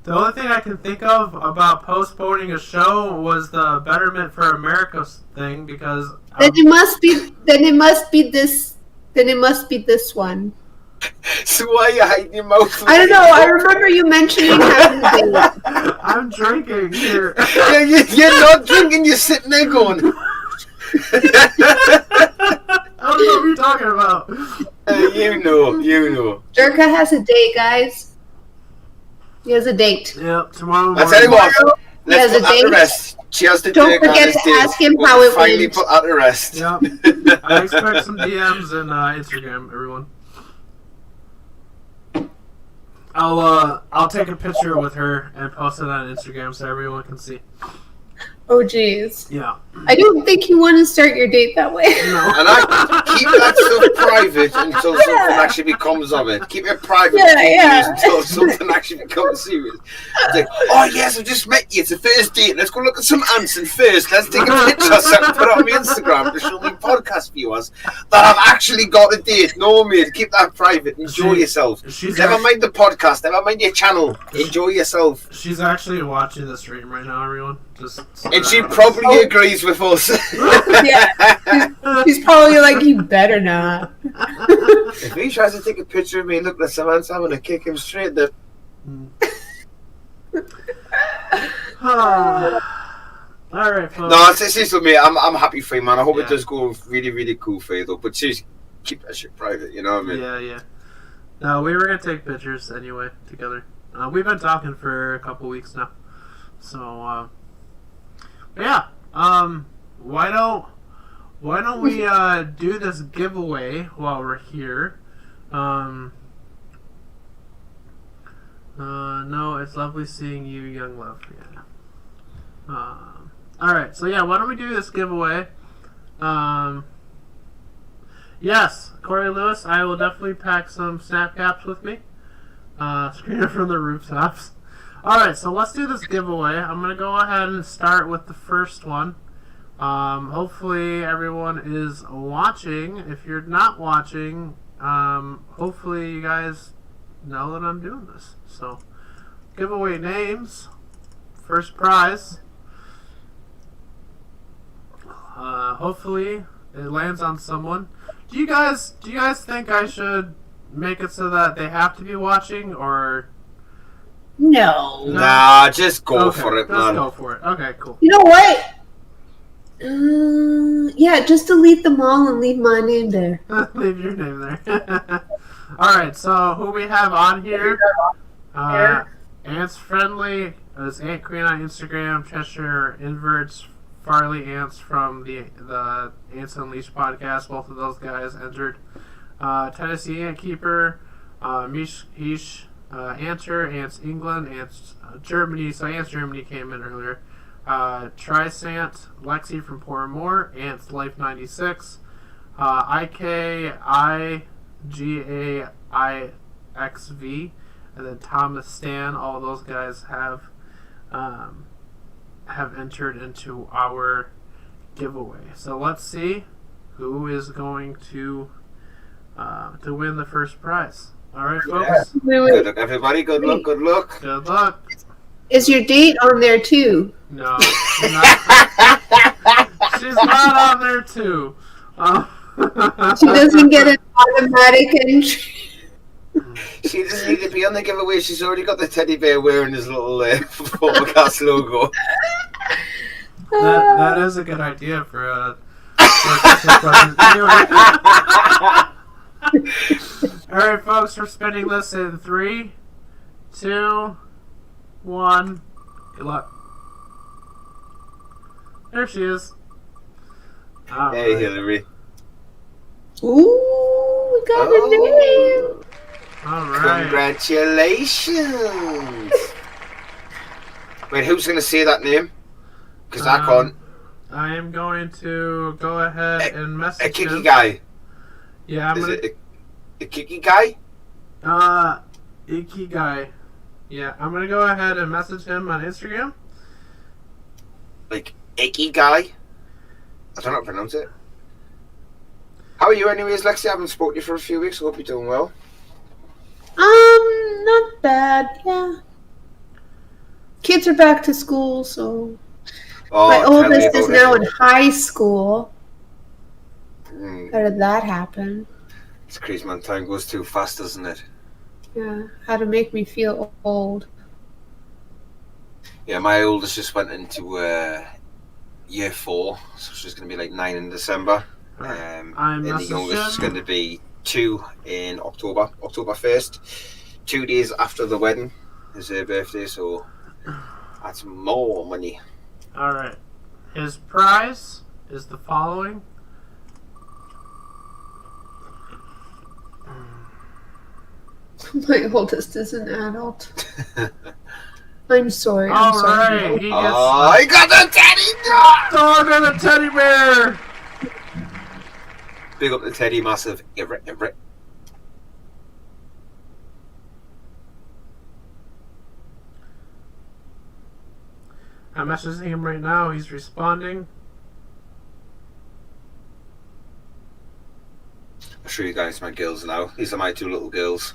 The only thing I can think of about postponing a show was the Betterment for America thing because Then it must be. Then it must be this. Then it must be this one. So why are you hiding your mouth? I don't know. I remember you mentioning having a date. I'm drinking here. You're not drinking, you're sitting there going. I don't know what you're talking about. You know. Jerka has a date, guys. He has a date. Yep, tomorrow morning. I tell you what, He has let's a put that to date. rest. She has to Don't take on forget this to date. ask him We'll how it finally went. put that to rest. Yep. I expect some DMs and Instagram, everyone. I'll take a picture with her and post it on Instagram so everyone can see. Oh, jeez. Yeah. I don't think you want to start your date that way. And I keep that stuff private until something actually becomes of it. Keep it private Yeah. until something actually becomes serious. It's like, oh yes, I just met you. It's a first date. Let's go look at some ants and first. Let's take a picture so I can put it on my Instagram to show my podcast viewers that I've actually got a date. No, mate, keep that private. Enjoy yourself. Never mind the podcast. Never mind your channel. Enjoy yourself. She's actually watching the stream right now, everyone. And she probably agrees with us. Yeah. He's probably like, you better not. If he tries to take a picture of me and look like some ants, I'm going to kick him straight in the... Alright, folks. No, seriously, mate, I'm happy for you, man. I hope Yeah. it does go really, really cool for you, though. But seriously, keep that shit private, you know what I mean? Yeah. No, we were going to take pictures anyway, together. We've been talking for a couple weeks now. So, yeah. Why don't we do this giveaway while we're here? No, it's lovely seeing you, young love. Yeah. Alright, so yeah, why don't we do this giveaway? Yes, Corey Lewis, I will definitely pack some snap caps with me. Screaming from the rooftops. Alright, so let's do this giveaway. I'm going to go ahead and start with the first one. Hopefully everyone is watching. If you're not watching, hopefully you guys know that I'm doing this. So, giveaway names. First prize. Hopefully it lands on someone. Do you guys think I should make it so that they have to be watching, or... No. Nah, just go Okay, for it, let's man. go for it. Okay, cool. You know what? Yeah, just delete them all and leave my name there. Leave your name there. Alright, so who we have on here? Ants Friendly is Ant Queen on Instagram, Cheshire Inverts, Farley Ants from the Ants Unleashed podcast. Both of those guys entered. Tennessee Ant Keeper, Mish Hish, Anter, Ants England, Ants Germany. So Ants Germany came in earlier. Trisant, Lexi from Portmore, Ants Life 96, IKIGAIXV, and then Thomas Stan. All those guys have entered into our giveaway. So let's see who is going to win the first prize. All right, folks. Good luck, everybody. Good luck. Good luck. Is your date on there too? No, she's not. She's not on there too. She doesn't get an automatic entry. She doesn't need to be on the giveaway. She's already got the teddy bear wearing his little Formicast logo. That is a good idea for a Christmas present. Anyway. Alright, folks, we're spinning this in 3, 2, 1. Good luck. There she is. All Hey, right. Hillary. Ooh, we got a name. All right. Congratulations. Wait, who's going to say that name? Because I can't. I am going to go ahead and message A kicky him. guy. Yeah, I'm Is gonna. it a kicky guy? Icky guy. Yeah, I'm gonna go ahead and message him on Instagram. Like, Icky Guy. I don't know how to pronounce it. How are you anyways, Lexi? I haven't spoken to you for a few weeks. I hope you're doing well. Not bad. Yeah. Kids are back to school, so Oh, my tell me oldest is about now it. in high school. Mm, How did that happen? it's crazy, man. Time goes too fast, doesn't it? Yeah. How to make me feel old. Yeah, my oldest just went into year 4, so she's going to be like 9 in December. I And the messaged youngest is him. going to be 2 in October 1st. 2 days after the wedding is her birthday, so that's more money. Alright. His prize is the following. My oldest is an adult. I'm sorry. I'm sorry. Alright, he gets I got the teddy dog! dog and a teddy bear! Big up the teddy, massive. Everett. I'm messaging him right now. He's responding. I'll show you guys my girls now. These are my 2 little girls.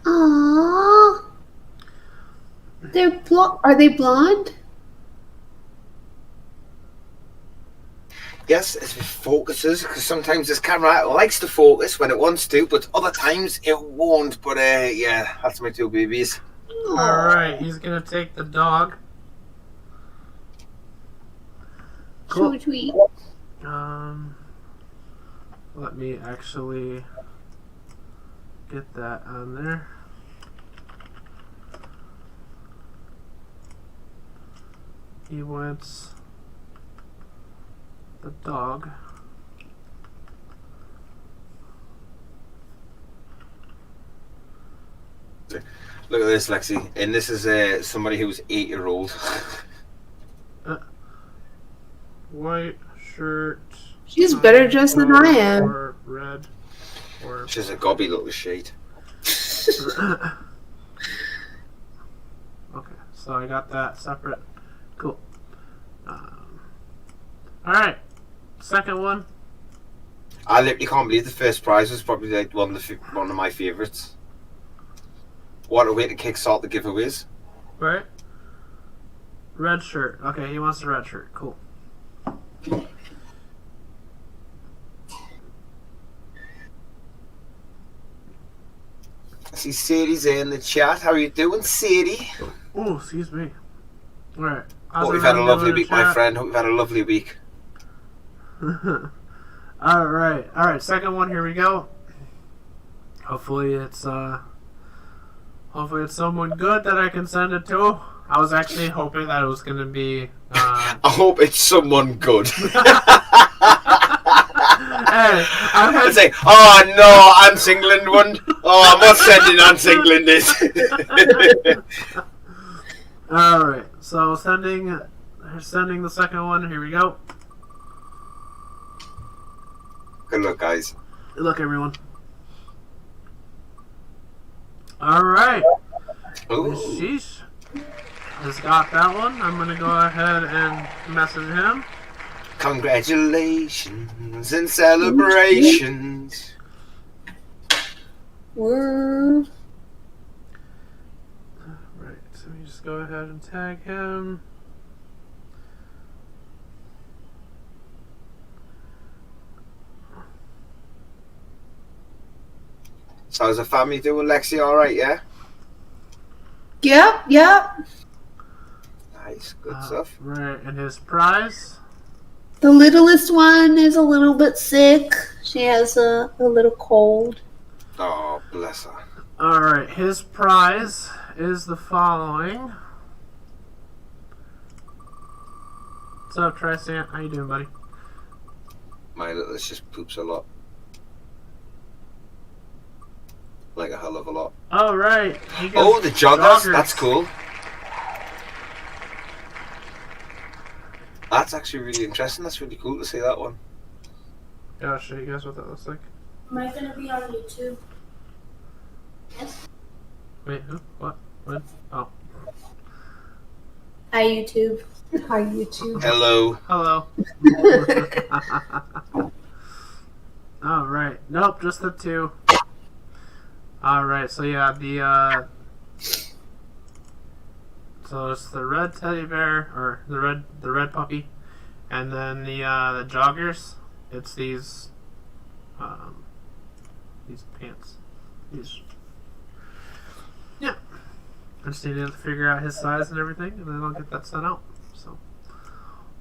Aww. They're Are they blonde? Yes, if it focuses, because sometimes this camera likes to focus when it wants to, but other times it won't. But yeah, that's my 2 babies. Alright, he's gonna take the dog. Cool. So sweet. Let me actually get that on there. He wants the dog. Look at this, Lexi. And this is somebody who's 8-year-old. White shirt. She's better dressed than I am. Or red. Or She's a gobby little shade. okay, so I got that separate. Cool. Alright, second one. I literally can't believe the first prize was probably like one of my favourites. What a way to kickstart the giveaways. Right? Red shirt. Okay, he wants the red shirt. Cool. I see Sadie's in the chat. How are you doing, Sadie? Oh, excuse me. Alright. Hope you've had a lovely week, my friend. Hope you've had a lovely week. Alright, second one, here we go. Hopefully it's someone good that I can send it to. I was actually hoping that it was gonna be I hope it's someone good. Hey, I say, oh no, Ants England one. Oh, I'm not sending Ants England this. Alright, so sending the second one, here we go. Good luck, guys. Good luck, everyone. Alright. Ooh. Sheesh has got that one. I'm gonna go ahead and message him. Congratulations and celebrations. Word. Right, so we just go ahead and tag him. So how's the family doing, Lexi? All right, yeah? Yep. Nice, good stuff. Right, and his prize? The littlest one is a little bit sick. She has a little cold. Oh, bless her. Alright, his prize is the following. What's up, Tristan? How you doing, buddy? My littlest just poops a lot. Like a hell of a lot. Alright. Oh, the joggers. That's cool. That's actually really interesting. That's really cool to see that one. Yeah, I'll show you guys what that looks like. Am I gonna be on YouTube? Wait, who? What? What? Oh. Hi, YouTube. Hi, YouTube. Hello. Hello. All right. Nope, just the two. All right. So yeah, so it's the red teddy bear or the red puppy, and then the joggers. It's these pants. These. Yeah. I just needed to figure out his size and everything, and then I'll get that sent out. So.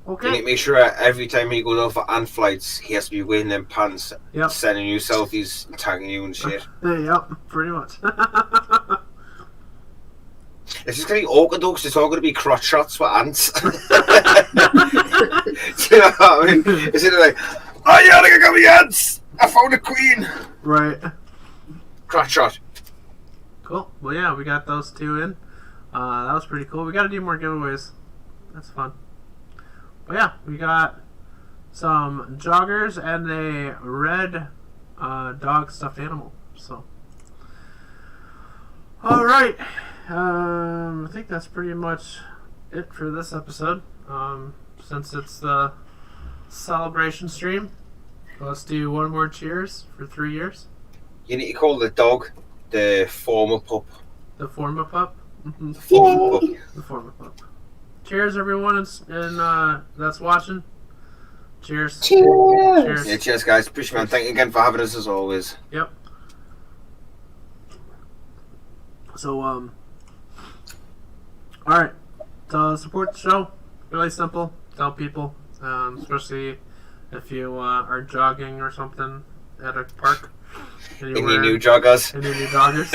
Okay. You need to make sure every time he goes out for ant flights, he has to be wearing them pants, Yep. sending you selfies, tagging you and shit. Yep, pretty much. It's just going to be awkward though, because it's all going to be crotch shots for ants. Do you know what I mean? It's like, oh yeah, look, I got me ants! I found a queen! Right. Crotch shot. Cool. Well, yeah, we got those two in. That was pretty cool. We got to do more giveaways. That's fun. But yeah, we got some joggers and a red dog stuffed animal. So, all right. I think that's pretty much it for this episode. Since it's the celebration stream, let's do one more cheers for 3 years. You need to call the dog the former pup. The former pup. Mm-hmm. The former pup. The former pup. Cheers, everyone, and that's watching. Cheers. Cheers. Yeah, cheers, guys. Appreciate it, man. Thank you again for having us as always. Yep. So, all right. To support the show, really simple. Tell people, especially if you are jogging or something at a park. In your new joggers. In your new joggers.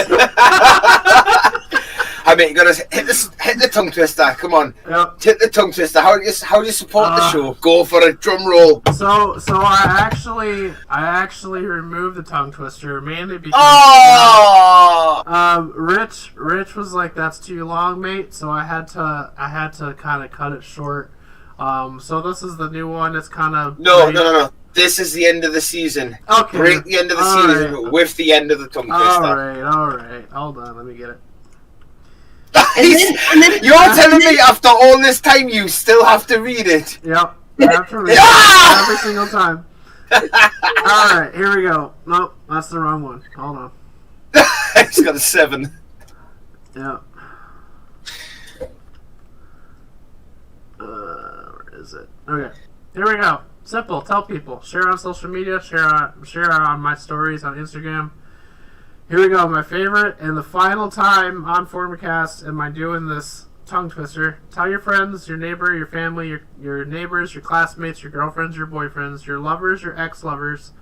I mean, you gotta hit the tongue twister. Come on, Yep. hit the tongue twister. How do you support the show? Go for a drum roll. So I actually removed the tongue twister mainly because Rich was like, that's too long, mate. So I had to kind of cut it short. So this is the new one. It's kind of No. This is the end of the season. Okay. Break the end of the season with the end of the tongue twister. All right. Hold on, let me get it. And then You're telling me after all this time you still have to read it? Yep. I have to read it every single time. All right, here we go. Nope, that's the wrong one. Hold on. It's got a 7. Yep. Where is it? Okay. Here we go. Simple. Tell people. Share on social media. Share on my stories on Instagram. Here we go. My favorite and the final time on Formicast am I doing this tongue twister. Tell your friends, your neighbor, your family, your neighbors, your classmates, your girlfriends, your boyfriends, your lovers, your ex-lovers,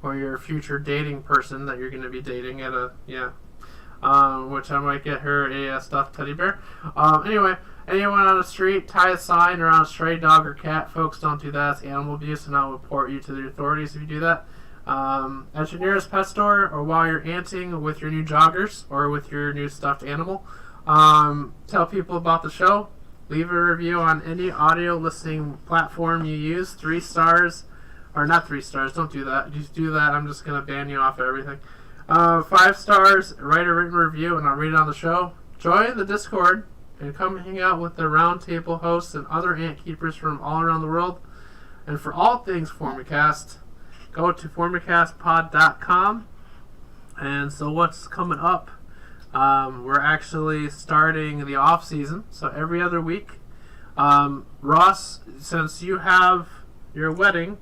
or your future dating person that you're going to be dating at which I might get her a stuffed teddy bear. Anyway, anyone on the street, tie a sign around a stray dog or cat. Folks, don't do that. It's animal abuse, and I'll report you to the authorities if you do that. At your nearest pet store, or while you're anting with your new joggers or with your new stuffed animal. Tell people about the show. Leave a review on any audio listening platform you use. 3 stars, or not 3 stars. Don't do that. If you do that, I'm just gonna ban you off of everything. 5 stars. Write a written review, and I'll read it on the show. Join the Discord and come hang out with the roundtable hosts and other ant keepers from all around the world. And for all things Formicast, go to formicastpod.com. And so what's coming up? We're actually starting the off season, so every other week. Ross, since you have your wedding,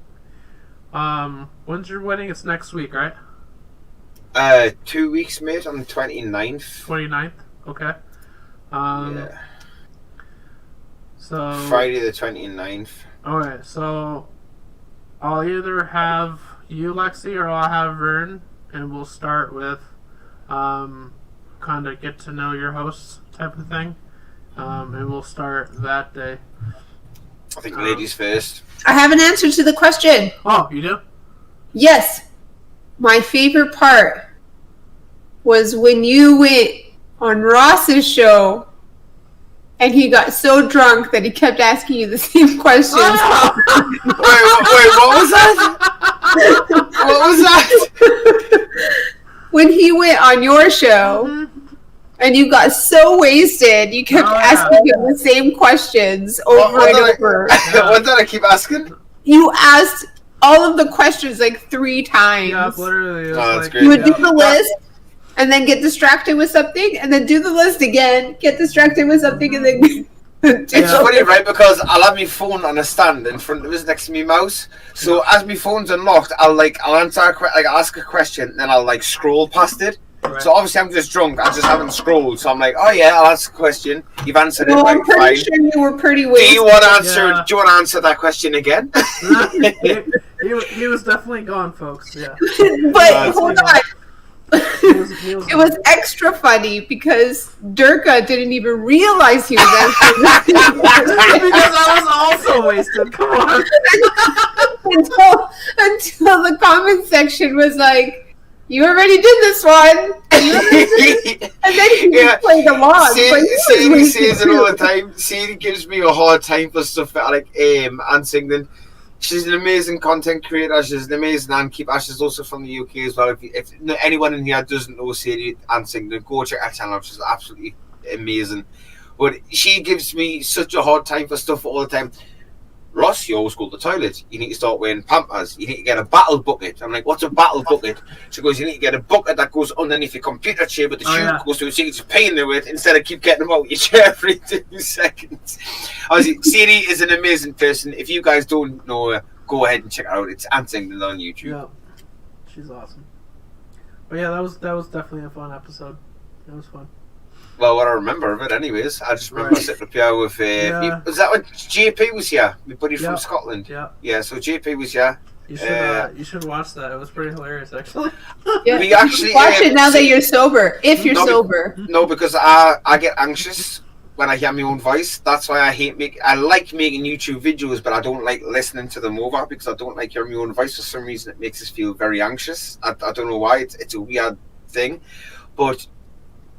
when's your wedding? It's next week, right? 2 weeks, mate, on the 29th. 29th? Okay. Yeah. So Friday the 29th. Okay, so I'll either have you, Lexi, or I'll have Vern, and we'll start with kind of get to know your hosts type of thing, and we'll start that day. I think ladies first. I have an answer to the question. Oh, you do? Yes. My favorite part was when you went on Ross's show and he got so drunk that he kept asking you the same questions. Wait, what was that? What was that? When he went on your show and you got so wasted, you kept Oh, yeah. asking him the same questions over What and did over. What did I keep asking? You asked all of the questions like 3 times. Yeah, literally. It was Oh, that's like, great. You would yeah. do the list, and then get distracted with something, and then do the list again, get distracted with something, and then do It's Yeah. funny, right? Because I'll have my phone on a stand in front of us next to me mouse. So as my phone's unlocked, I'll answer I'll ask a question, then I'll like scroll past it. Right. So obviously I'm just drunk. I just haven't scrolled. So I'm like, oh yeah, I'll ask a question. You've answered it. No, I'm Right, pretty fine. sure you were pretty Do wasted. you want to answer? Yeah. Do you want to answer that question again? he was definitely gone, folks. Yeah. But hold on. He was It was extra funny because Durka didn't even realize he was answering because I was also wasted. Come on. until the comment section was like, "You already did this one," and then he Yeah. played along. But he was Sadie wasted says it all the too. time. Sadie gives me a hard time for stuff that I like answering. Then she's an amazing content creator. She's an amazing innkeeper. She's also from the UK as well. If anyone in here doesn't know Sadie Ansing, then go check her channel. She's absolutely amazing. But she gives me such a hard time for stuff all the time. Ross, you always go to the toilet. You need to start wearing Pampers. You need to get a battle bucket. I'm like, what's a battle bucket? She goes, you need to get a bucket that goes underneath your computer chair, but the Oh, shoe yeah. goes through, so you can just pay into it instead of keep getting them out of your chair every 2 seconds. Obviously, Sadie is an amazing person. If you guys don't know her, go ahead and check her out. It's Ansington on YouTube. Yeah, she's awesome. But yeah, that was definitely a fun episode. It was fun. Well, what I remember of it, anyways, I just remember Right. sitting up here with. Yeah. Was that when JP was here? My buddy Yeah. from Scotland. Yeah, Yeah, so JP was here. you should watch that. It was pretty hilarious, actually. Yeah. We actually Watch it now that see- you're sober. If you're No, sober. No, because I get anxious when I hear my own voice. That's why I like making YouTube videos, but I don't like listening to them over because I don't like hearing my own voice. For some reason, it makes us feel very anxious. I don't know why. It's a weird thing. But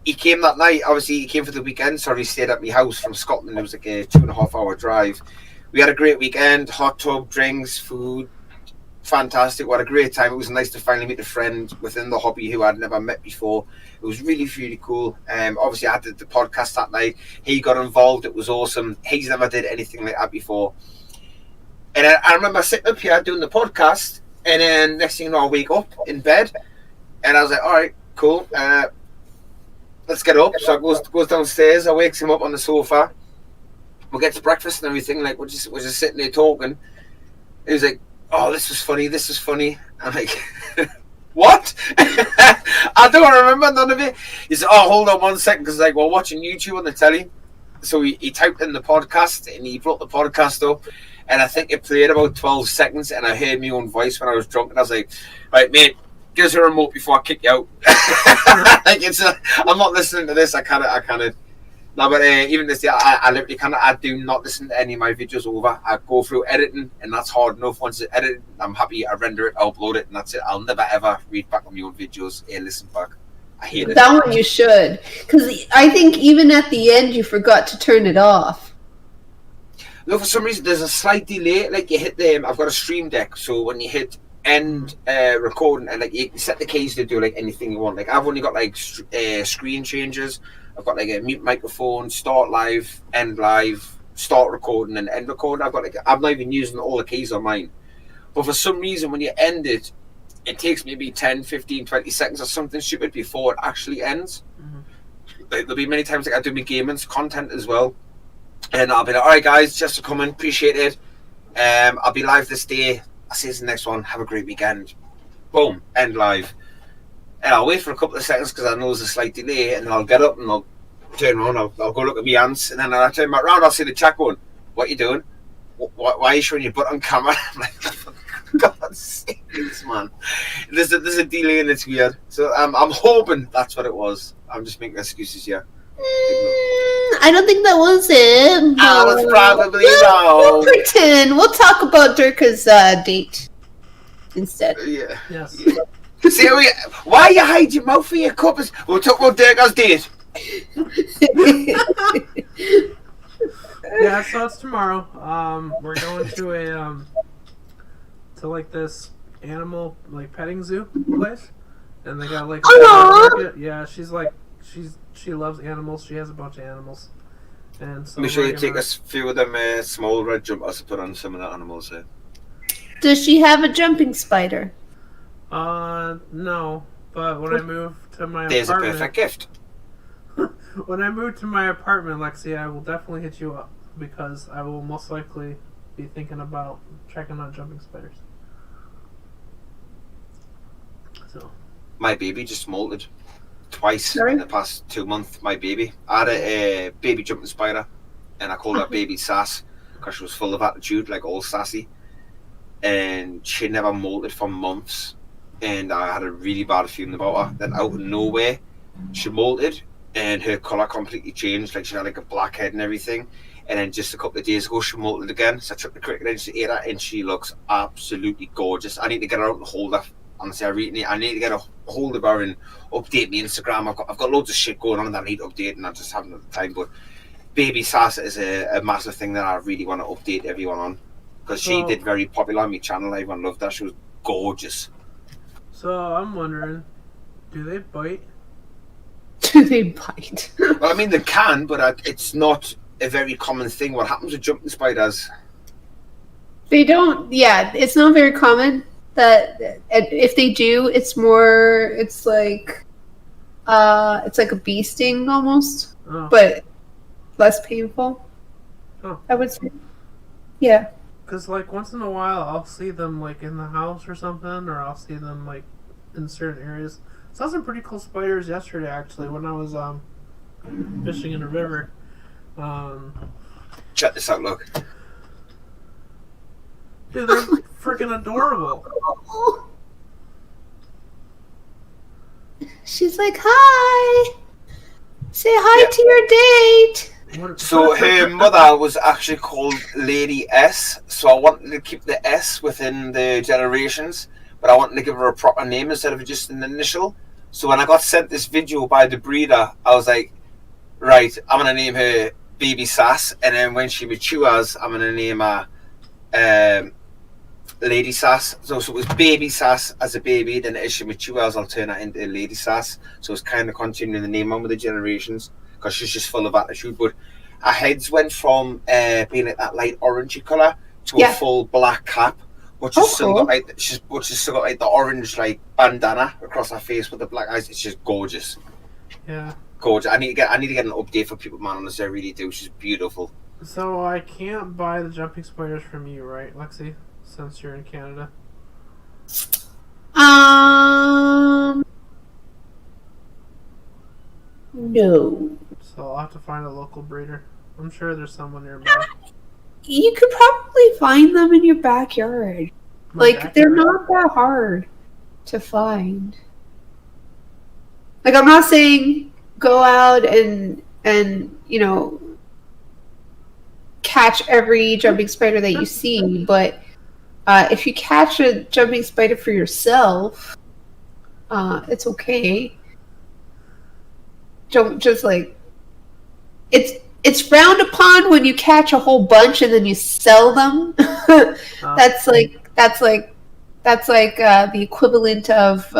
he came that night. Obviously, he came for the weekend, so he stayed at my house from Scotland. It was like a 2.5 hour drive. We had a great weekend. Hot tub, drinks, food. Fantastic. What a great time. It was nice to finally meet a friend within the hobby who I'd never met before. It was really, really cool. Obviously, I did the podcast that night. He got involved. It was awesome. He's never did anything like that before. And I remember sitting up here doing the podcast, and then next thing you know, I wake up in bed, and I was like, all right, cool. Let's get up. So I goes downstairs. I wakes him up on the sofa. We get to breakfast and everything. Like, we're just sitting there talking. He was like, oh, this was funny. This was funny. I'm like, what? I don't remember none of it. He said, oh, hold on 1 second, because like we're watching YouTube on the telly. So he typed in the podcast and he brought the podcast up, and I think it played about 12 seconds, and I heard my own voice when I was drunk, and I was like, right, mate, give us a remote before I kick you out. Like I'm not listening to this. I kind of. No, but even this, I literally I do not listen to any of my videos over. I go through editing, and that's hard enough. Once it's edited, I'm happy. I render it, I upload it, and that's it. I'll never ever read back on my own videos or listen back. I hate it. That one you should. Because I think even at the end you forgot to turn it off. No, for some reason there's a slight delay. Like you hit them. I've got a Stream Deck, so when you hit end recording, and like you set the keys to do like anything you want. Like I've only got like screen changes. I've got like a mute microphone, start live, end live, start recording, and end recording. I'm not even using all the keys on mine. But for some reason, when you end it, it takes maybe 10, 15, 20 seconds or something stupid before it actually ends. Like, there'll be many times like I do my gaming content as well. And I'll be like, all right, guys, just for coming, appreciate it. I'll be live this day. I'll see you in the next one. Have a great weekend. Boom, end live. And I'll wait for a couple of seconds because I know there's a slight delay, and then I'll get up and I'll turn around, I'll go look at my hands, and then when I turn back around, I'll see the chat going, what you doing? Why are you showing your butt on camera? I'm like, for God's sakes, man. There's a delay and it's weird. So I'm hoping that's what it was. I'm just making excuses here. I don't think that was it. I was probably We'll wrong. pretend. We'll talk about Durka's date instead. Yeah. Yes. See, why you hide your mouth for your cuppers? We'll talk about Durka's date. Yeah, so it's tomorrow. We're going to a to like this animal like petting zoo place, and they got like Aw. yeah, she's like she loves animals. She has a bunch of animals, and so Make sure we're you take gonna- a few of them small red jumpers to put on some of the animals there. Does she have a jumping spider? No, but when I move to my There's a apartment, perfect gift. when I move to my apartment, Lexi, I will definitely hit you up because I will most likely be thinking about checking on jumping spiders. So, My baby just molted twice Sorry? in the past 2 months. My baby. I had a baby jumping spider, and I called her Baby Sass because she was full of attitude, like all sassy. And she never molted for months, and I had a really bad feeling about her. Then out of nowhere, she molted, and her colour completely changed. Like she had like a black head and everything. And then just a couple of days ago, she molted again. So I took the cricket incubator, and she looks absolutely gorgeous. I need to get her out and hold her. Honestly, I need to get a hold of her and update my Instagram. I've got loads of shit going on that I need to update, and I just haven't had the time. But Baby Sass is a massive thing that I really want to update everyone on. Because she did very popular on my channel. Everyone loved her. She was gorgeous. so I'm wondering, do they bite? Do they bite? Well, I mean, they can, but it's not a very common thing. What happens with jumping spiders? They don't. Yeah, it's not very common. That if they do, it's like a bee sting almost, Oh, but less painful. Oh. I would say. Yeah. because like once in a while I'll see them like in the house or something, or I'll see them like in certain areas. Saw some pretty cool spiders yesterday actually when I was fishing in a river. Check this out, look. Dude, they're freaking adorable. She's like, "Hi, say hi to your date." What- So her mother was actually called Lady S, so I wanted to keep the S within the generations, but I wanted to give her a proper name instead of just an initial. So when I got sent this video by the breeder, I was like, right, I'm going to name her Baby Sass, and then when she matures, I'm going to name her Lady Sass. So it was Baby Sass as a baby, then as she matures, I'll turn her into Lady Sass. So it's kind of continuing the name on with the generations, because she's just full of attitude. But her heads went from being like that light orangey colour to a full black cap, but she's still got like the orange like bandana across her face with the black eyes. It's just gorgeous. Yeah. Gorgeous. I need to get an update for people, man. Honestly, I really do. She's beautiful. So I can't buy the jumping spiders from you, right, Lexi? Since you're in Canada. No. So I'll have to find a local breeder. I'm sure there's someone nearby. You could probably find them in your backyard. My Like, they're backyard. not that hard to find. Like, I'm not saying go out and catch every jumping spider that you see, but if you catch a jumping spider for yourself, it's okay. Don't just like it's frowned upon when you catch a whole bunch and then you sell them. That's like the equivalent of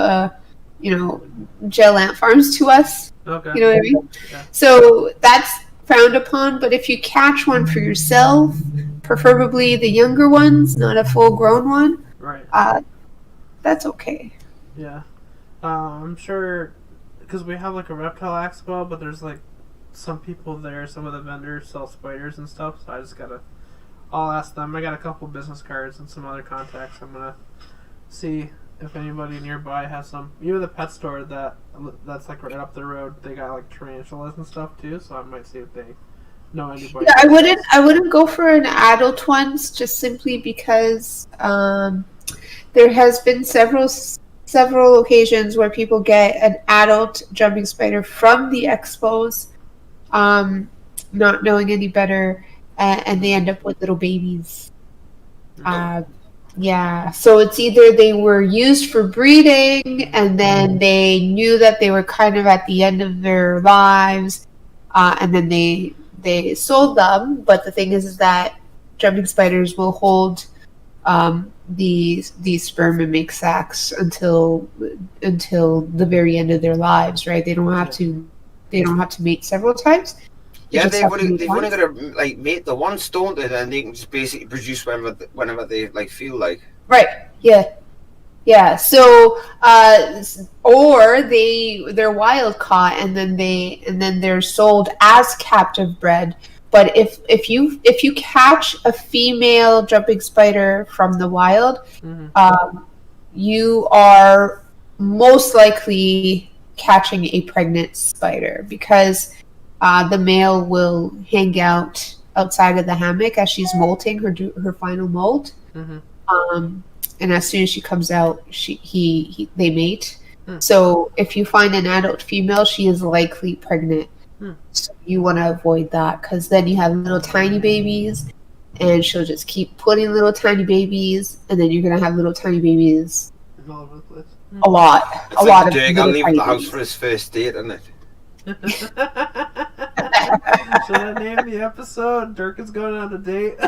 gel ant farms to us. Okay. You know what I mean? Yeah. So that's frowned upon. But if you catch one for yourself, preferably the younger ones, not a full-grown one, Right. that's okay. Yeah. I'm sure because we have like a reptile expo, but there's like some people there, some of the vendors sell spiders and stuff, so I'll ask them. I got a couple business cards and some other contacts. I'm gonna see if anybody nearby has some. Even the pet store that's like right up the road, they got like tarantulas and stuff too, so I might see if they know anybody. Yeah, I wouldn't go for an adult ones just simply because there has been several occasions where people get an adult jumping spider from the expos, not knowing any better, and they end up with little babies. Yeah, so it's either they were used for breeding and then they knew that they were kind of at the end of their lives, and then they sold them. But the thing is that jumping spiders will hold these sperm and make sacs until the very end of their lives, right? They don't have to they don't have to mate several times. Yeah, just they've have to only, mate they've only once. got to like mate the once, don't they? And they can just basically produce whenever they like feel like. Right. Yeah. Yeah. So, or they're wild caught and then they're sold as captive bred. But if you catch a female jumping spider from the wild, you are most likely catching a pregnant spider because the male will hang out outside of the hammock as she's molting her final molt. And as soon as she comes out, they mate. So if you find an adult female, she is likely pregnant. So you want to avoid that because then you have little tiny babies, and she'll just keep putting little tiny babies, and then you're gonna have little tiny babies All over the place. a lot, It's a like lot of Jake, little I'll leave tiny the house babies. for his first date, isn't it? Should I name the episode Dirk is going on a date?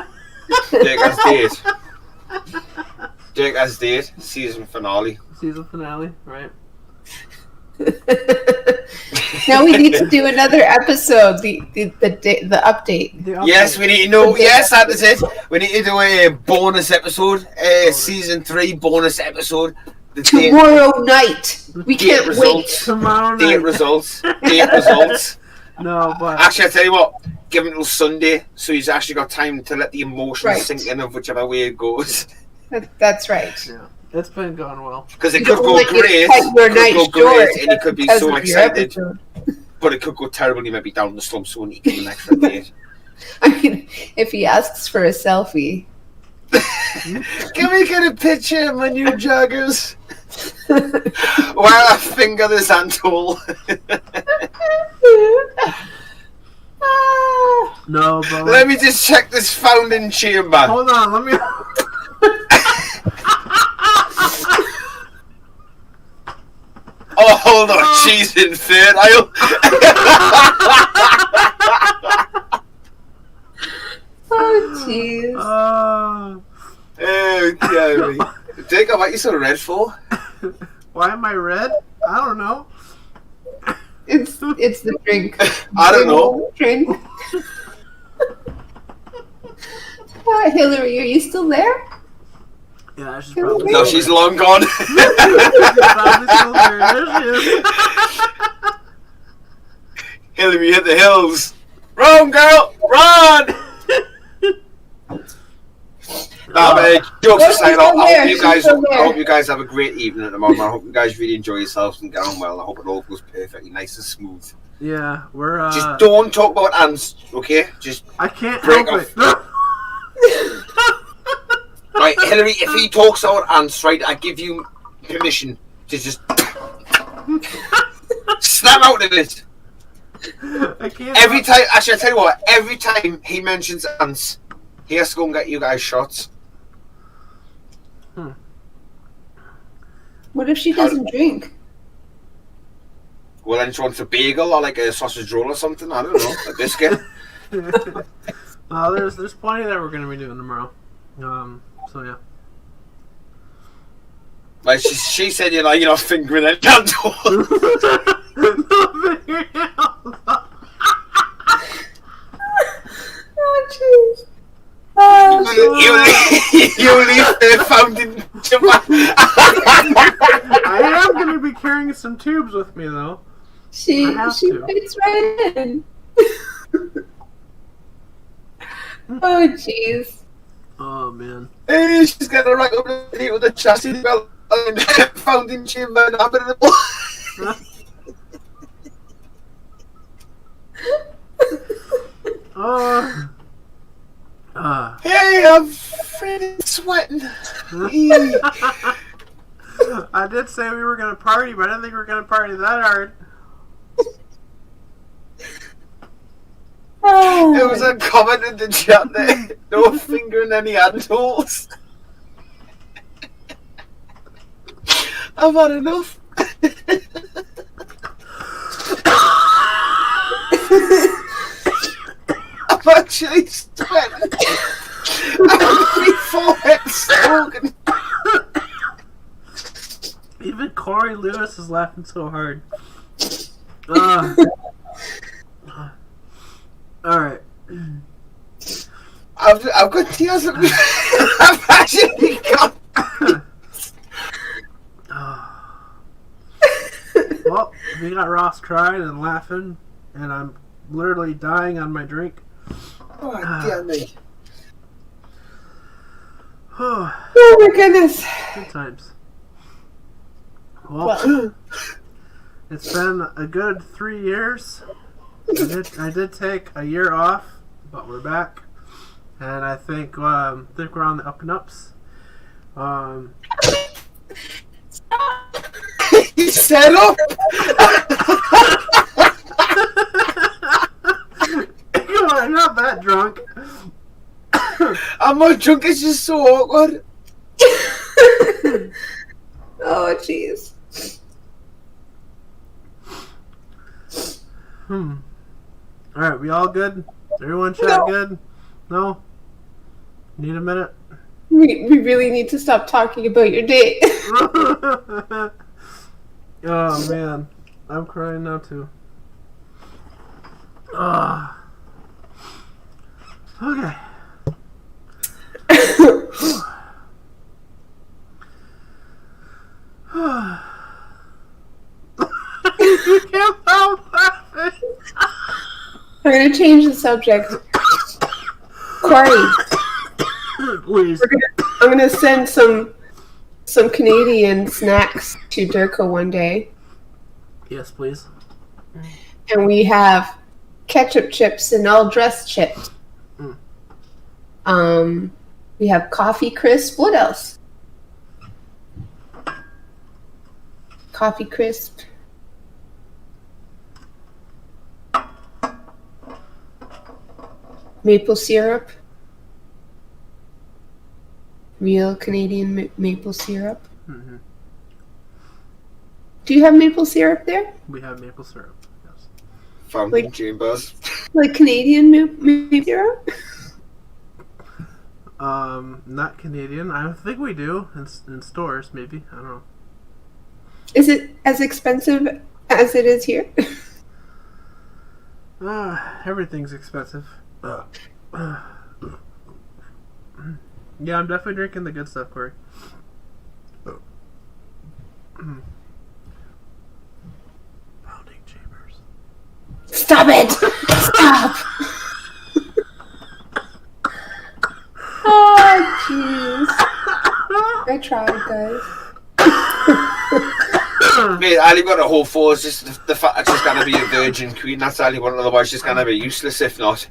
Jake has date. Jake has date. Season finale. Season finale, right? Now we need to do another episode. The update. The Yes, update. we need to know. Yes, that is it. We need to do a bonus episode. Season 3 bonus episode. The date, Tomorrow night. We date can't wait. results. Tomorrow Date night. results. Date results. No, but Actually, I tell you what. Give him till Sunday, so he's actually got time to let the emotions Right. sink in of whichever way it goes. That's right. yeah, it's been going well. Because it You could don't go want you to great, cut your could night go short great, and he could be because so of your excited. episode. But it could go terribly, maybe down the slump, so we need to give him an extra date. I mean, if he asks for a selfie. Can we get a picture of my new joggers? While I finger this anthole. Ah, No, but Let me just check this fountain chamber. hold on. Let me. Oh, hold on. She's in third aisle. oh, jeez. Oh, Gary. Jacob, what are you so red for? Why am I red? I don't know. It's the drink. I don't know. Drink. Hillary, are you still there? Yeah, she's probably. No, she's long gone. She's probably still there. There she is. Hillary hit the hills. Run, girl, run! Nah, but jokes aside, I hope you guys have a great evening at the moment. I hope you guys really enjoy yourselves and get on well. I hope it all goes perfectly nice and smooth. Yeah, we're. Just don't talk about ants, okay? Just I can't break help off. it. right, Hillary. If he talks about ants, right, I give you permission to just snap out of it. I can't. Every time, actually, I tell you what. Every time he mentions ants, he has to go and get you guys shots. What if she doesn't drink? Well, then she wants a bagel or like a sausage roll or something. I don't know, a biscuit. There's plenty that we're gonna be doing tomorrow. So yeah. Like she said, you're not fingering any anthole. Oh, jeez. You leave the fountain. I am gonna be carrying some tubes with me though. She I have she to. fits right in. Oh, jeez. Oh man. Hey, she's gonna rack up the heat with a chassis belt and fountain chamber and habitable. Hey, I'm freaking sweating. I did say we were gonna party, but I didn't think we were gonna party that hard. Oh. There was a comment in the chat there. No fingering any handholds. I've had enough. I'm actually sweating. My forehead's smoking. Even Corey Lewis is laughing so hard. Alright. I've got tears. I've actually got. Well, we got Ross crying and laughing, and I'm literally dying on my drink. Oh, dear me. Oh my goodness. Good times. Well, it's been a good 3 years. I did take a year off, but we're back, and I think we're on the up and ups. You set up. Come on, I'm not that drunk. I'm not drunk. It's just so awkward. Oh, jeez. Alright, we all good? Everyone chat good? No? Need a minute? We really need to stop talking about your date. Oh man, I'm crying now too. Okay. You can't help laughing. I'm gonna change the subject. Corey, Please. I'm gonna send some Canadian snacks to Durko one day, Yes, please. and we have ketchup chips and all dressed chips. We have coffee crisp. What else? Coffee crisp. Maple syrup. Real Canadian maple syrup. Mm-hmm. Do you have maple syrup there? We have maple syrup. Yes. Fountain Like- chambers. Like Canadian maple syrup? Not Canadian. I think we do in stores, maybe. I don't know. Is it as expensive as it is here? Everything's expensive. Yeah, I'm definitely drinking the good stuff, Corey. Pounding chambers. Stop it! Stop! Oh, jeez. I tried, guys. Mate, Ali got a whole four. It's just the fact that she's gonna be a virgin queen. That's Ali one. Otherwise, she's gonna be useless if not.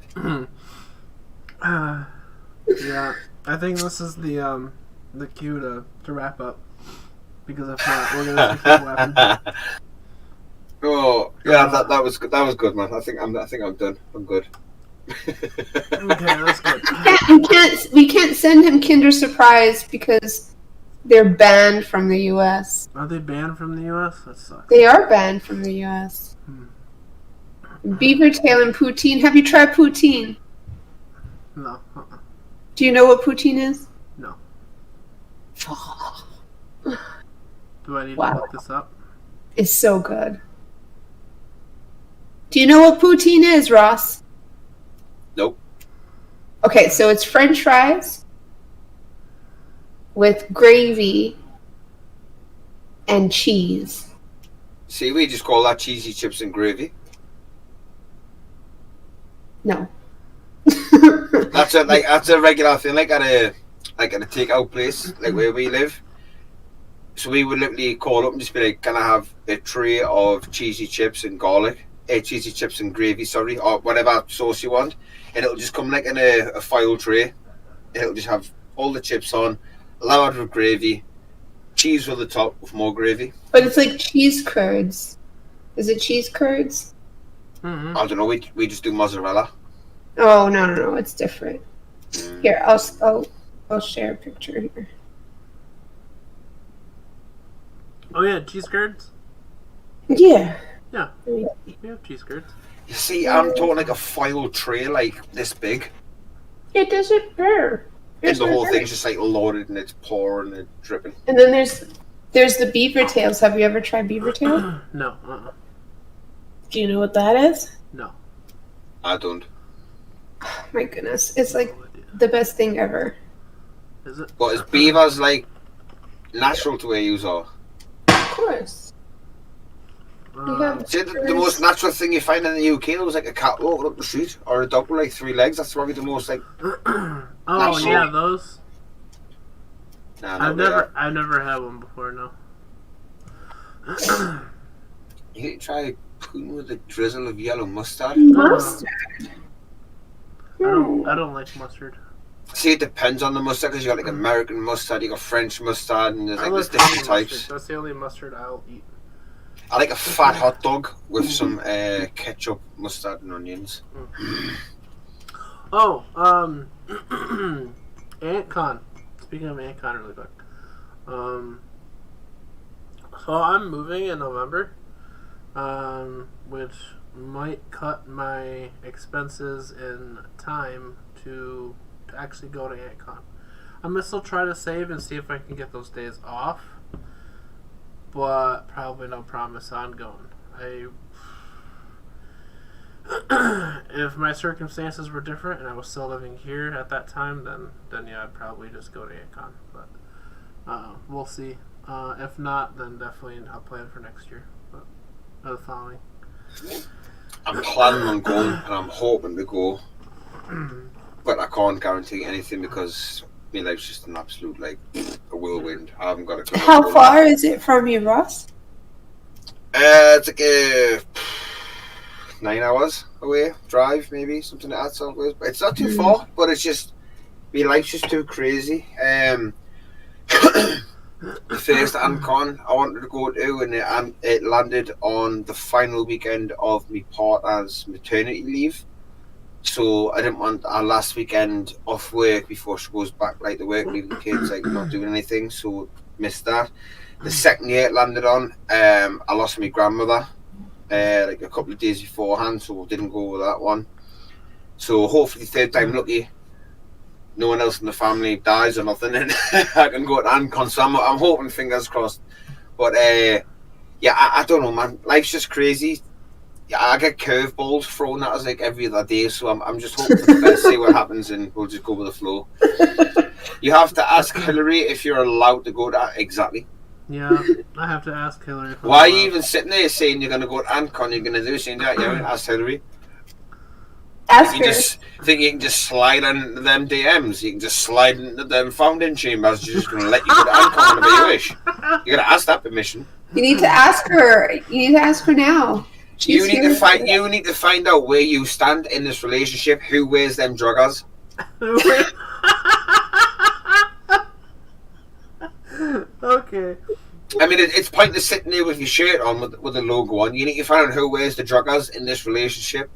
Yeah, I think this is the cue to wrap up, because if not, we're gonna keep laughing. Oh yeah, that was good, man. I think I'm done. I'm good. Okay, that's good. We can't send him Kinder Surprise because they're banned from the U.S. Are they banned from the U.S.? That sucks. They are banned from the U.S. Beaver tail and poutine. Have you tried poutine? No. Do you know what poutine is? No. Do I need Wow. to look this up? It's so good. Do you know what poutine is, Ross? Nope. Okay, so it's French fries with gravy and cheese. See, we just call that cheesy chips and gravy. No. That's a regular thing, like at a takeout place, like where we live. So we would literally call up and just be like, "Can I have a tray of cheesy chips and garlic? Cheesy chips and gravy, sorry, or whatever sauce you want." And it'll just come like in a foil tray. It'll just have all the chips on, loaded with gravy, cheese on the top with more gravy. But it's like cheese curds. Is it cheese curds? Mm-hmm. I don't know. We just do mozzarella. Oh, no, it's different. Here, I'll share a picture here. Oh yeah, cheese curds? Yeah. Yeah. We have cheese curds. You see, I'm talking like a foil tray, like this big, It doesn't burn. and the whole thing's just like loaded and it's pouring and dripping. And then there's the beaver tails. Have you ever tried beaver tail? No. Do you know what that is? No. I don't. My goodness, it's like the best thing ever. Is it? But is beavers like natural to where you are? Of course. Uh, See, the most natural thing you find in the UK was like a cat walking up the street or a dog with like 3 legs. That's probably the most like. oh Natural. yeah, those. Nah, I've never had one before. No. You need to try cooking with a drizzle of yellow mustard. Mustard. I don't like mustard. See, it depends on the mustard because you got like American mustard, you got French mustard, and there's I like like there's different honey types. mustard. That's the only mustard I'll eat. I like a fat hot dog with some ketchup, mustard, and onions. Oh, AntCon. Speaking of AntCon, really quick. So I'm moving in November, which might cut my expenses in time to actually go to AntCon. I'm gonna still try to save and see if I can get those days off, but probably no promise on going. If my circumstances were different and I was still living here at that time, then yeah, I'd probably just go to AntCon. But we'll see. If not, then definitely I'll plan for next year. But or the following. I'm planning on going and I'm hoping to go, but I can't guarantee anything because my life's just an absolute like a whirlwind. I haven't got a clue. How far is it from you, Ross? It's like a 9 hours away drive, maybe something like that. So it's not too far, but it's just my life's just too crazy. The first AntCon I wanted to go to, and it landed on the final weekend of my partner's maternity leave. So I didn't want our last weekend off work before she goes back like to work, leaving the kids like not doing anything. So missed that. The second year it landed on, I lost my grandmother like a couple of days beforehand, so didn't go with that one. So hopefully third time lucky. No one else in the family dies or nothing, and I can go to AntCon. So I'm hoping, fingers crossed. But yeah, I don't know, man. Life's just crazy. Yeah, I get curveballs thrown at us like every other day. So I'm just hoping for the best, see what happens, and we'll just go with the flow. You have to ask Hillary if you're allowed to go to that. Exactly. Yeah, I have to ask Hillary. Why are you even sitting there saying you're going to go to AntCon? You're going to do something that? You haven't asked Hillary. Ask You her. just think you can just slide into them DMs. You can just slide into them founding chambers. You're just going to let you go to AntCon whenever you wish. You got to ask that permission. You need to ask her. You need to ask her now. You need to find out where you stand in this relationship. Who wears them joggers? Okay. I mean, it's pointless sitting there with your shirt on with the logo on. You need to find out who wears the joggers in this relationship.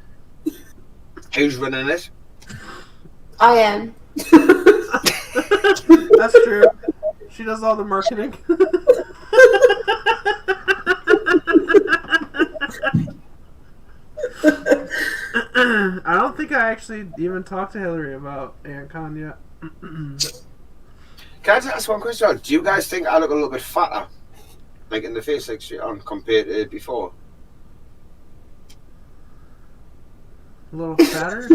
Who's running it? I am. That's true. She does all the marketing. I don't think I actually even talked to Hillary about AntCon yet. Can I just ask one question? Do you guys think I look a little bit fatter? Like in the face, like straight on, compared to before? A little fatter?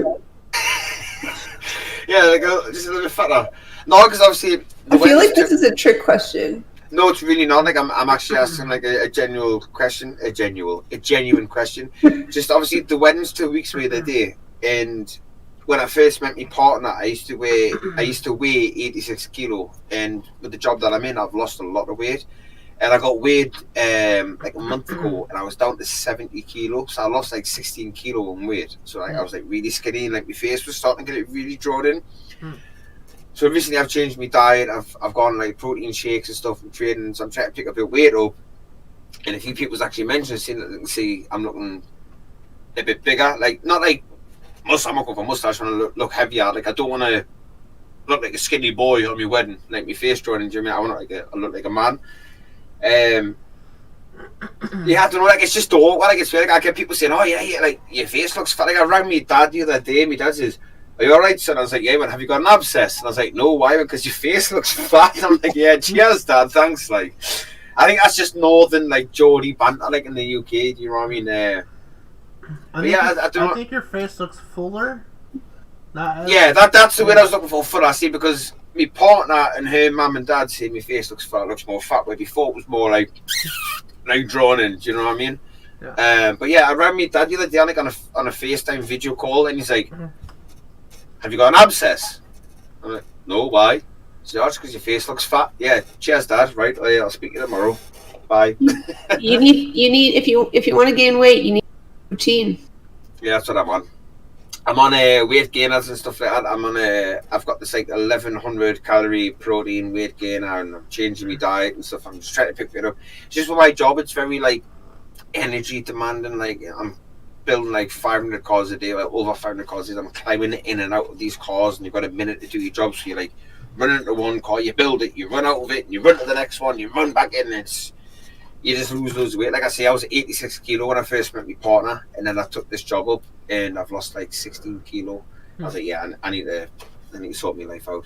Yeah, like just a little bit fatter. No, because obviously... I feel like this is a trick question. No, it's really not. Like I'm actually asking like a genuine question, a genuine question. Just obviously the wedding's 2 weeks away the day, and when I first met my partner, I used to weigh 86 kilo, and with the job that I'm in, I've lost a lot of weight. And I got weighed like a month ago, and I was down to 70 kilos. So I lost like 16 kilo in weight. So like I was like really skinny, and like my face was starting to get really drawn in. So recently I've changed my diet. I've gone like protein shakes and stuff and training. So I'm trying to pick a bit of weight up. And a few people's actually mentioned, see I'm looking a bit bigger. Like not like I'm not going for mustache. I want to look heavier. Like I don't want to look like a skinny boy on my wedding. Like my face drawn in. Do you know what I mean? I look like a man. Yeah, I don't know, like it's just awkward. Like it's like I get people saying, "Oh yeah, like your face looks fat." Like I rang my dad the other day. My dad says, "Are you alright, son?" I was like, "Yeah, man. Have you got an abscess?" And I was like, "No, why?" Because your face looks fat. I'm like, "Yeah, cheers, dad. Thanks." Like, I think that's just northern like Geordie banter, like in the UK. Do you know what I mean? I think your face looks fuller. Yeah, that's the word I was looking for that, see, because my partner and her mum and dad say my face looks more fat, where before it was more like drawn in, do you know what I mean? Yeah. But yeah, I rang my dad the other day like on a FaceTime video call, and he's like, have you got an abscess? I'm like, no, why? So that's because your face looks fat. Yeah, cheers, Dad. Right, I'll speak to you tomorrow. Bye. You need if you want to gain weight, you need routine. Yeah, that's what I'm on. I'm on weight gainers and stuff like that. I've got this like 1100 calorie protein weight gainer, and I'm changing my diet and stuff. I'm just trying to pick it up. It's just for my job, it's very like energy demanding. Like I'm building like 500 cars a day, like over 500 cars a day. I'm climbing in and out of these cars, and you've got a minute to do your job. So you're like running into one car, you build it, you run out of it, and you run to the next one, you run back in, and you just lose loads of weight. Like I say, I was 86 kilo when I first met my partner, and then I took this job up, and I've lost like 16 kilo. I was like, yeah, I need to sort my life out.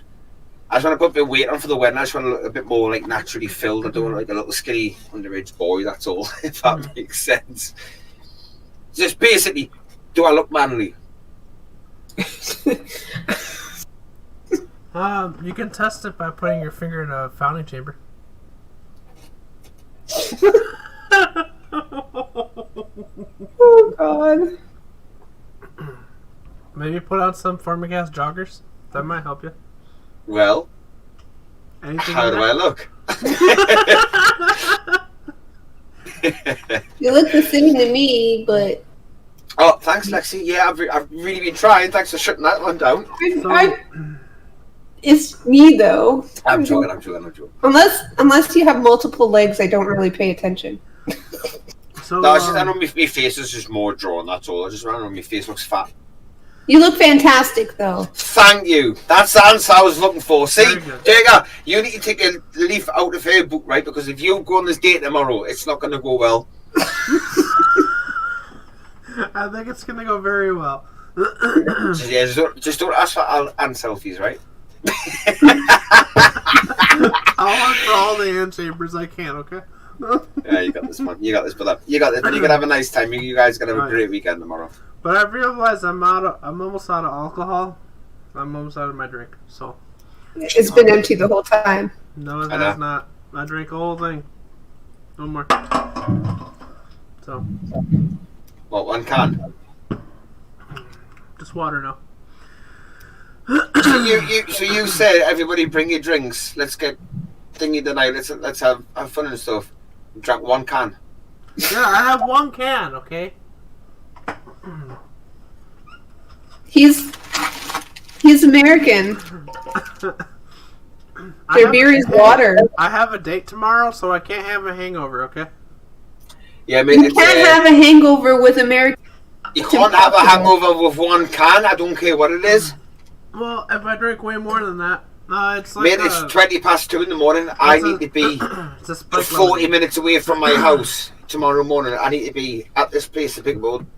I just want to put a bit of weight on for the wedding. I just want to look a bit more like naturally filled. I don't want like a little skinny underage boy. That's all. If that makes sense. Just basically, do I look manly? You can test it by putting your finger in a fountain chamber. Oh God. Maybe put on some Formicast joggers. That might help you. Well, Anything how in do there? I look? You look the same to me, but Oh, thanks, Lexi. Yeah, I've really been trying. Thanks for shutting that one down. it's me though. I'm joking. Unless you have multiple legs, I don't really pay attention. So, No, it's just, I know my face is just more drawn, that's all. I just know my face looks fat. You look fantastic though. Thank you. That's the answer I was looking for. See, Very good. there you go. You need to take a leaf out of her book, right? Because if you go on this date tomorrow, it's not going to go well. I think it's going to go very well. So, yeah, just don't ask for hand selfies, right? I'll look for all the hand chambers I can, okay? Yeah, you got this, man. You got this, brother. You got this, man. You can have a nice time. You guys can have a Right. great weekend tomorrow. But I realized I'm almost out of alcohol. I'm almost out of my drink. So, It's been empty the whole time. no, it I know. has not. I drank the whole thing. No more. So, Well, one can. just water now. So you said everybody bring your drinks. Let's get thingy tonight. Let's have fun and stuff. Drank one can. Yeah, I have one can, okay? He's American. I Their have- beer is water. I have a date tomorrow, so I can't have a hangover, okay? Yeah, I mean, You can't have a hangover with American. you can't have a hangover with one can. I don't care what it is. Well, if I drink way more than that, it's like Mate, it's 2:20 in the morning. I need to be it's a spike 40 lemonade. minutes away from my house tomorrow morning. I need to be at this place to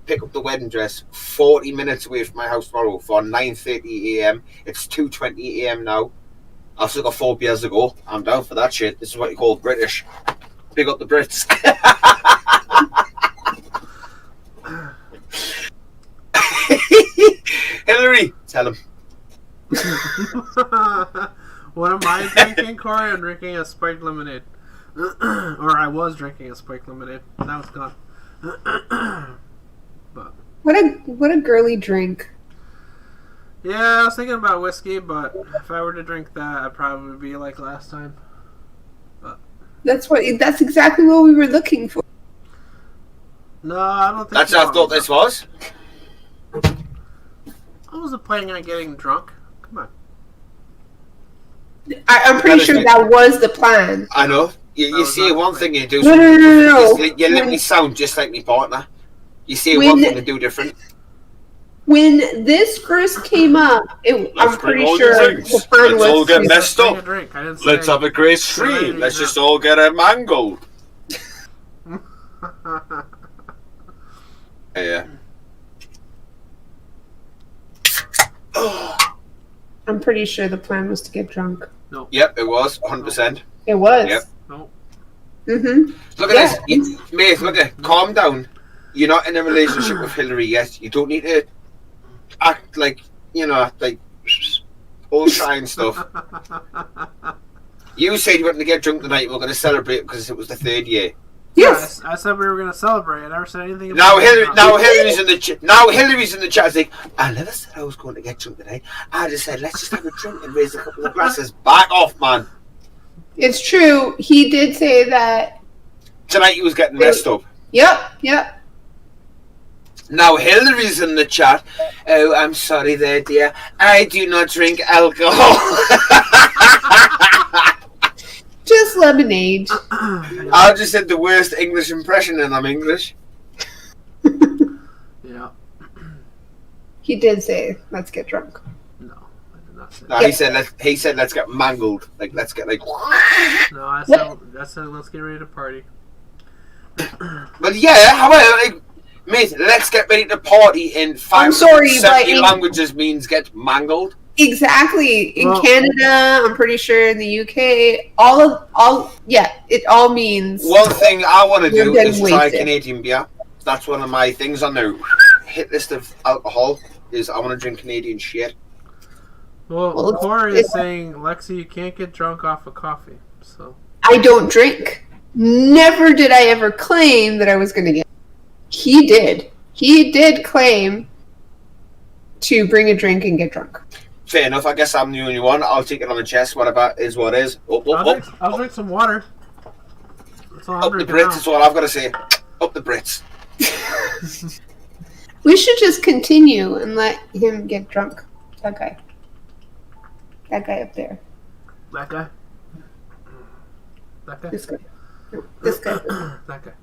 pick up the wedding dress 40 minutes away from my house tomorrow for 9:30 a.m. It's 2:20 a.m. now. I've still got 4 beers to go. I'm down for that shit. This is what you call British. Big up the Brits. Hillary, tell him. What am I drinking, Corey? I'm drinking a spiked lemonade. Or I was drinking a spiked lemonade. Now it's gone. But What a girly drink. yeah, I was thinking about whiskey, but if I were to drink that, I'd probably be like last time. That's exactly what we were looking for. No, I don't think That's so. what I thought this was. I wasn't planning on getting drunk. Come on. I'm pretty That is sure it. that was the plan. I know. You was say not one the thing, you do No, something no, no, different. no, no. You literally sound just like my partner. You say When- one thing and do different. When this first came up, I'm pretty sure the plan was to- messed Bring a drink. I didn't say Let's have a great stream. stream. Let's Let's just just all get a mango. Yeah. I'm pretty sure the plan was to get drunk. Yep, it was 100%. It was. Yep. No. Mm-hmm. Look at this, mate. Look at. Calm down. You're not in a relationship with Hillary yet. You don't need to act like like all shy and stuff. You said you were going to get drunk tonight. We're going to celebrate because it was the 3rd year. Yes. I said we were going to celebrate. I never said anything about Now Hillary's in the chat. It's like, I never said I was going to get drunk tonight. I just said let's just have a drink and raise a couple of glasses. Back off, man. It's true. He did say that. Tonight he was getting messed up. Yep. Now Hillary's in the chat. Oh, I'm sorry there, dear. I do not drink alcohol. Just lemonade. I just did the worst English impression, and I'm English. Yeah. He did say, "Let's get drunk." No, I did not say No, that. he said, let's get mangled. Like, let's get like. No, I said let's get ready to party. But yeah, however, like, mate, let's get ready to party in 570 languages means get mangled. Exactly. In Well, Canada, I'm pretty sure in the UK, it all means. One thing I want to You're do getting is try wasted. Canadian beer. That's one of my things on the hit list of alcohol. Is I want to drink Canadian shit. Well, Corey is saying, Lexi, you can't get drunk off of coffee. So I don't drink. Never did I ever claim that I was going to get. He did. He did claim to bring a drink and get drunk. Fair enough. I guess I'm the only one. I'll take it on the chest. Whatever is what is. I'll drink some water. That's all I'm Up the drinking Brits now. is all I've got to say. Up the Brits. We should just continue and let him get drunk. That guy. That guy up there. That guy. That guy. This guy. No, this guy. That guy.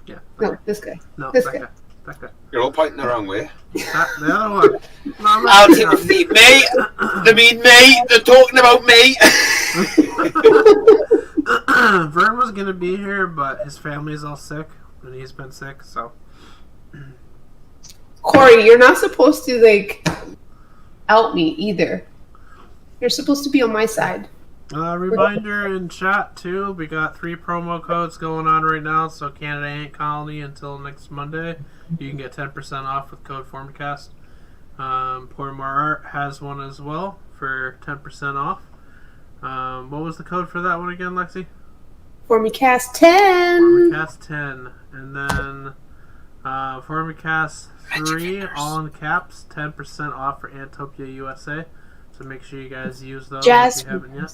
Yeah. No, this guy. No, this that guy. guy. That guy. You're all pointing the wrong way. The other one. No, I'm not I'll saying take the that. feet, mate. They mean me. They're talking about me. Vern was gonna be here, but his family's all sick, and he's been sick, so. Corey, you're not supposed to, out me either. You're supposed to be on my side. Reminder in chat, too, we got 3 promo codes going on right now, so Canada ain't colony until next Monday. You can get 10% off with code Formicast. Portmore Art has one as well for 10% off. What was the code for that one again, Lexi? Formicast 10. Formicast 10. And then Formicast 3, all in caps, 10% off for Antopia USA. So make sure you guys use those if you haven't yet.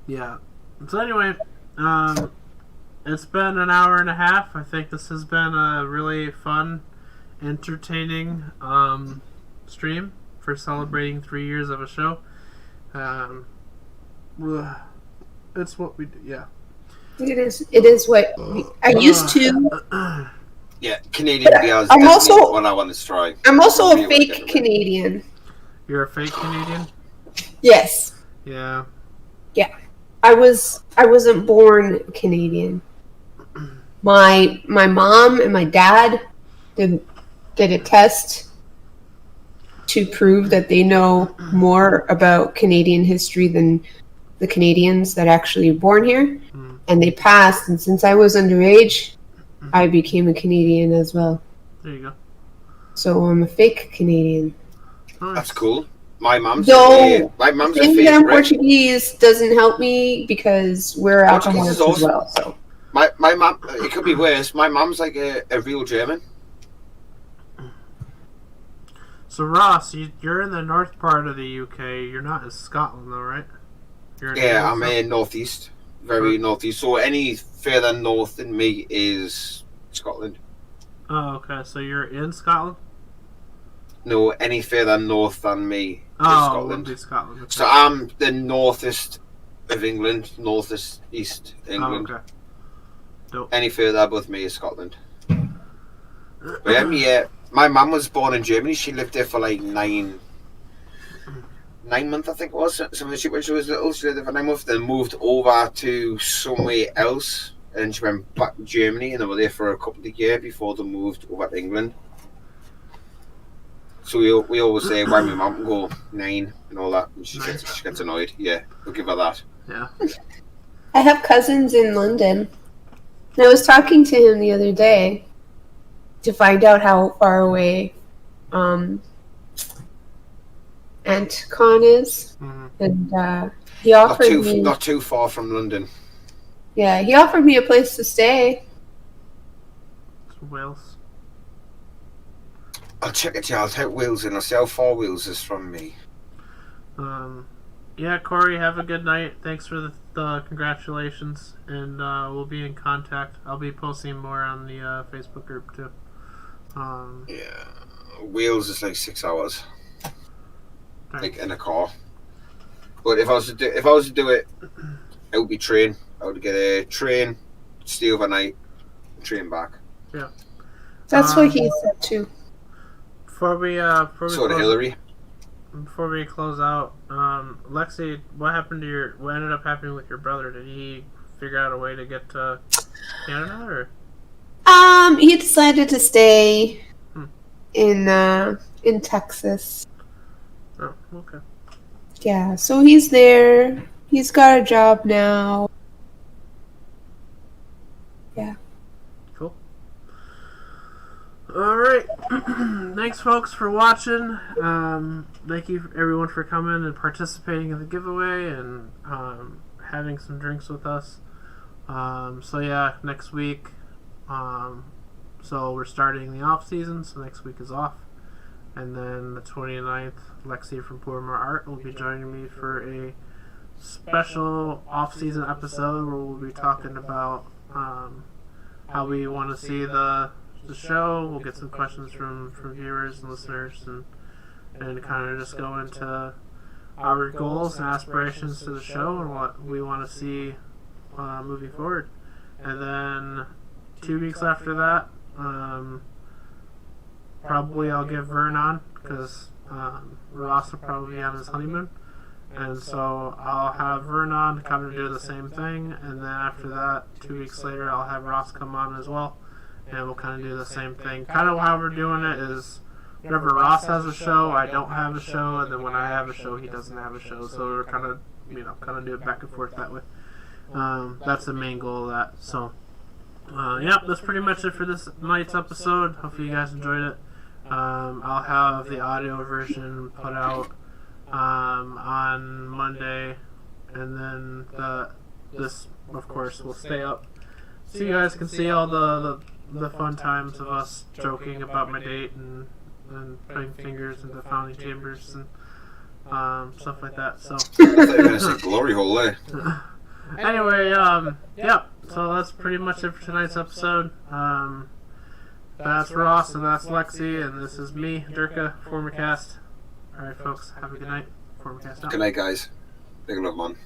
Yeah. So anyway, it's been an hour and a half. I think this has been a really fun, entertaining stream for celebrating 3 years of a show. It's what we do. Yeah. It is what I used to. Yeah, Canadian beer is I'm definitely also- one I want to try. I'm also a Really fake wanna get it. Canadian. You're a fake Canadian? Yes. Yeah. I wasn't born Canadian. My mom and my dad did a test to prove that they know more about Canadian history than the Canadians that actually were born here. And they passed, and since I was underage, I became a Canadian as well. There you go. So I'm a fake Canadian. Nice. That's cool. My mum's No, my mum's a Saying fake that I'm Brit. Portuguese doesn't help me because we're Portuguese is alcoholics as awesome. well. So My mum, it could be worse. My mum's like a real German. So Ross, you're in the north part of the UK. You're not in Scotland, though, right? You're in Yeah, I'm England, in northeast, very northeast. So any further north than me is Scotland. so- Oh, okay. So you're in Scotland? No, any further north than me is Oh, it would Scotland. be Scotland. Okay. So I'm the northest of England, northest east England. Oh, okay. Dope. Any further above me is Scotland. But yeah, my mum was born in Germany. She lived there for like 9 months, I think it was. When she was little, she lived there for 9 months. Then moved over to somewhere else, and she went back to Germany, and they were there for a couple of years before they moved over to England. So we always say why my mum can go 9 and all that, and she gets annoyed. Yeah, we'll give her that. Yeah. I have cousins in London. I was talking to him the other day to find out how far away Antcon is, and he offered me not too far from London. Yeah, he offered me a place to stay. Wales. I'll check it. Yeah, I'll take Wales and I'll see how far Wales is from me. Yeah, Corey, have a good night. Thanks for the congratulations, and we'll be in contact. I'll be posting more on the Facebook group too. Yeah, Wales is like 6 hours, like in a car. But if I was to do it, it would be train. I would get a train, stay overnight, train back. Yeah, That's what he said too. Before we Hillary. Before we close out, Lexi, what ended up happening with your brother? Did he figure out a way to get to Canada, or? He decided to stay in Texas. Oh, okay. Yeah, so he's there. He's got a job now. Yeah. Cool. Alright. Thanks, folks, for watching. Thank you, everyone, for coming and participating in the giveaway and having some drinks with us. So, yeah, next week. So, we're starting the off season, so next week is off. And then the 29th, Lexi from Portmore Art will be joining me for a special off-season episode where we'll be talking about how we want to see the show. We'll get some questions from viewers and listeners, and kind of just go into our goals and aspirations to the show and what we want to see moving forward. And then 2 weeks after that, probably I'll give Vern on because Ross will probably be on his honeymoon. And so I'll have Vern on to kind of do the same thing, and then after that, 2 weeks later, I'll have Ross come on as well, and we'll kind of do the same thing. Kind of how we're doing it is, whenever Ross has a show, I don't have a show, and then when I have a show, he doesn't have a show. So we're kind of do it back and forth that way. That's the main goal of that. So, yeah, that's pretty much it for this night's episode. Hopefully you guys enjoyed it. I'll have the audio version put out on Monday, and then this, of course, will stay up, so you guys can see all the fun times of us joking about my date and putting fingers into founding chambers and stuff like that. So I thought you were going to say glory hole, eh? Anyway, yeah. So that's pretty much it for tonight's episode. That's Ross and that's Lexi, and this is me, Durka, Formicast. Alright, folks, have a good night. Formicast out. Good night, guys. Big love, man.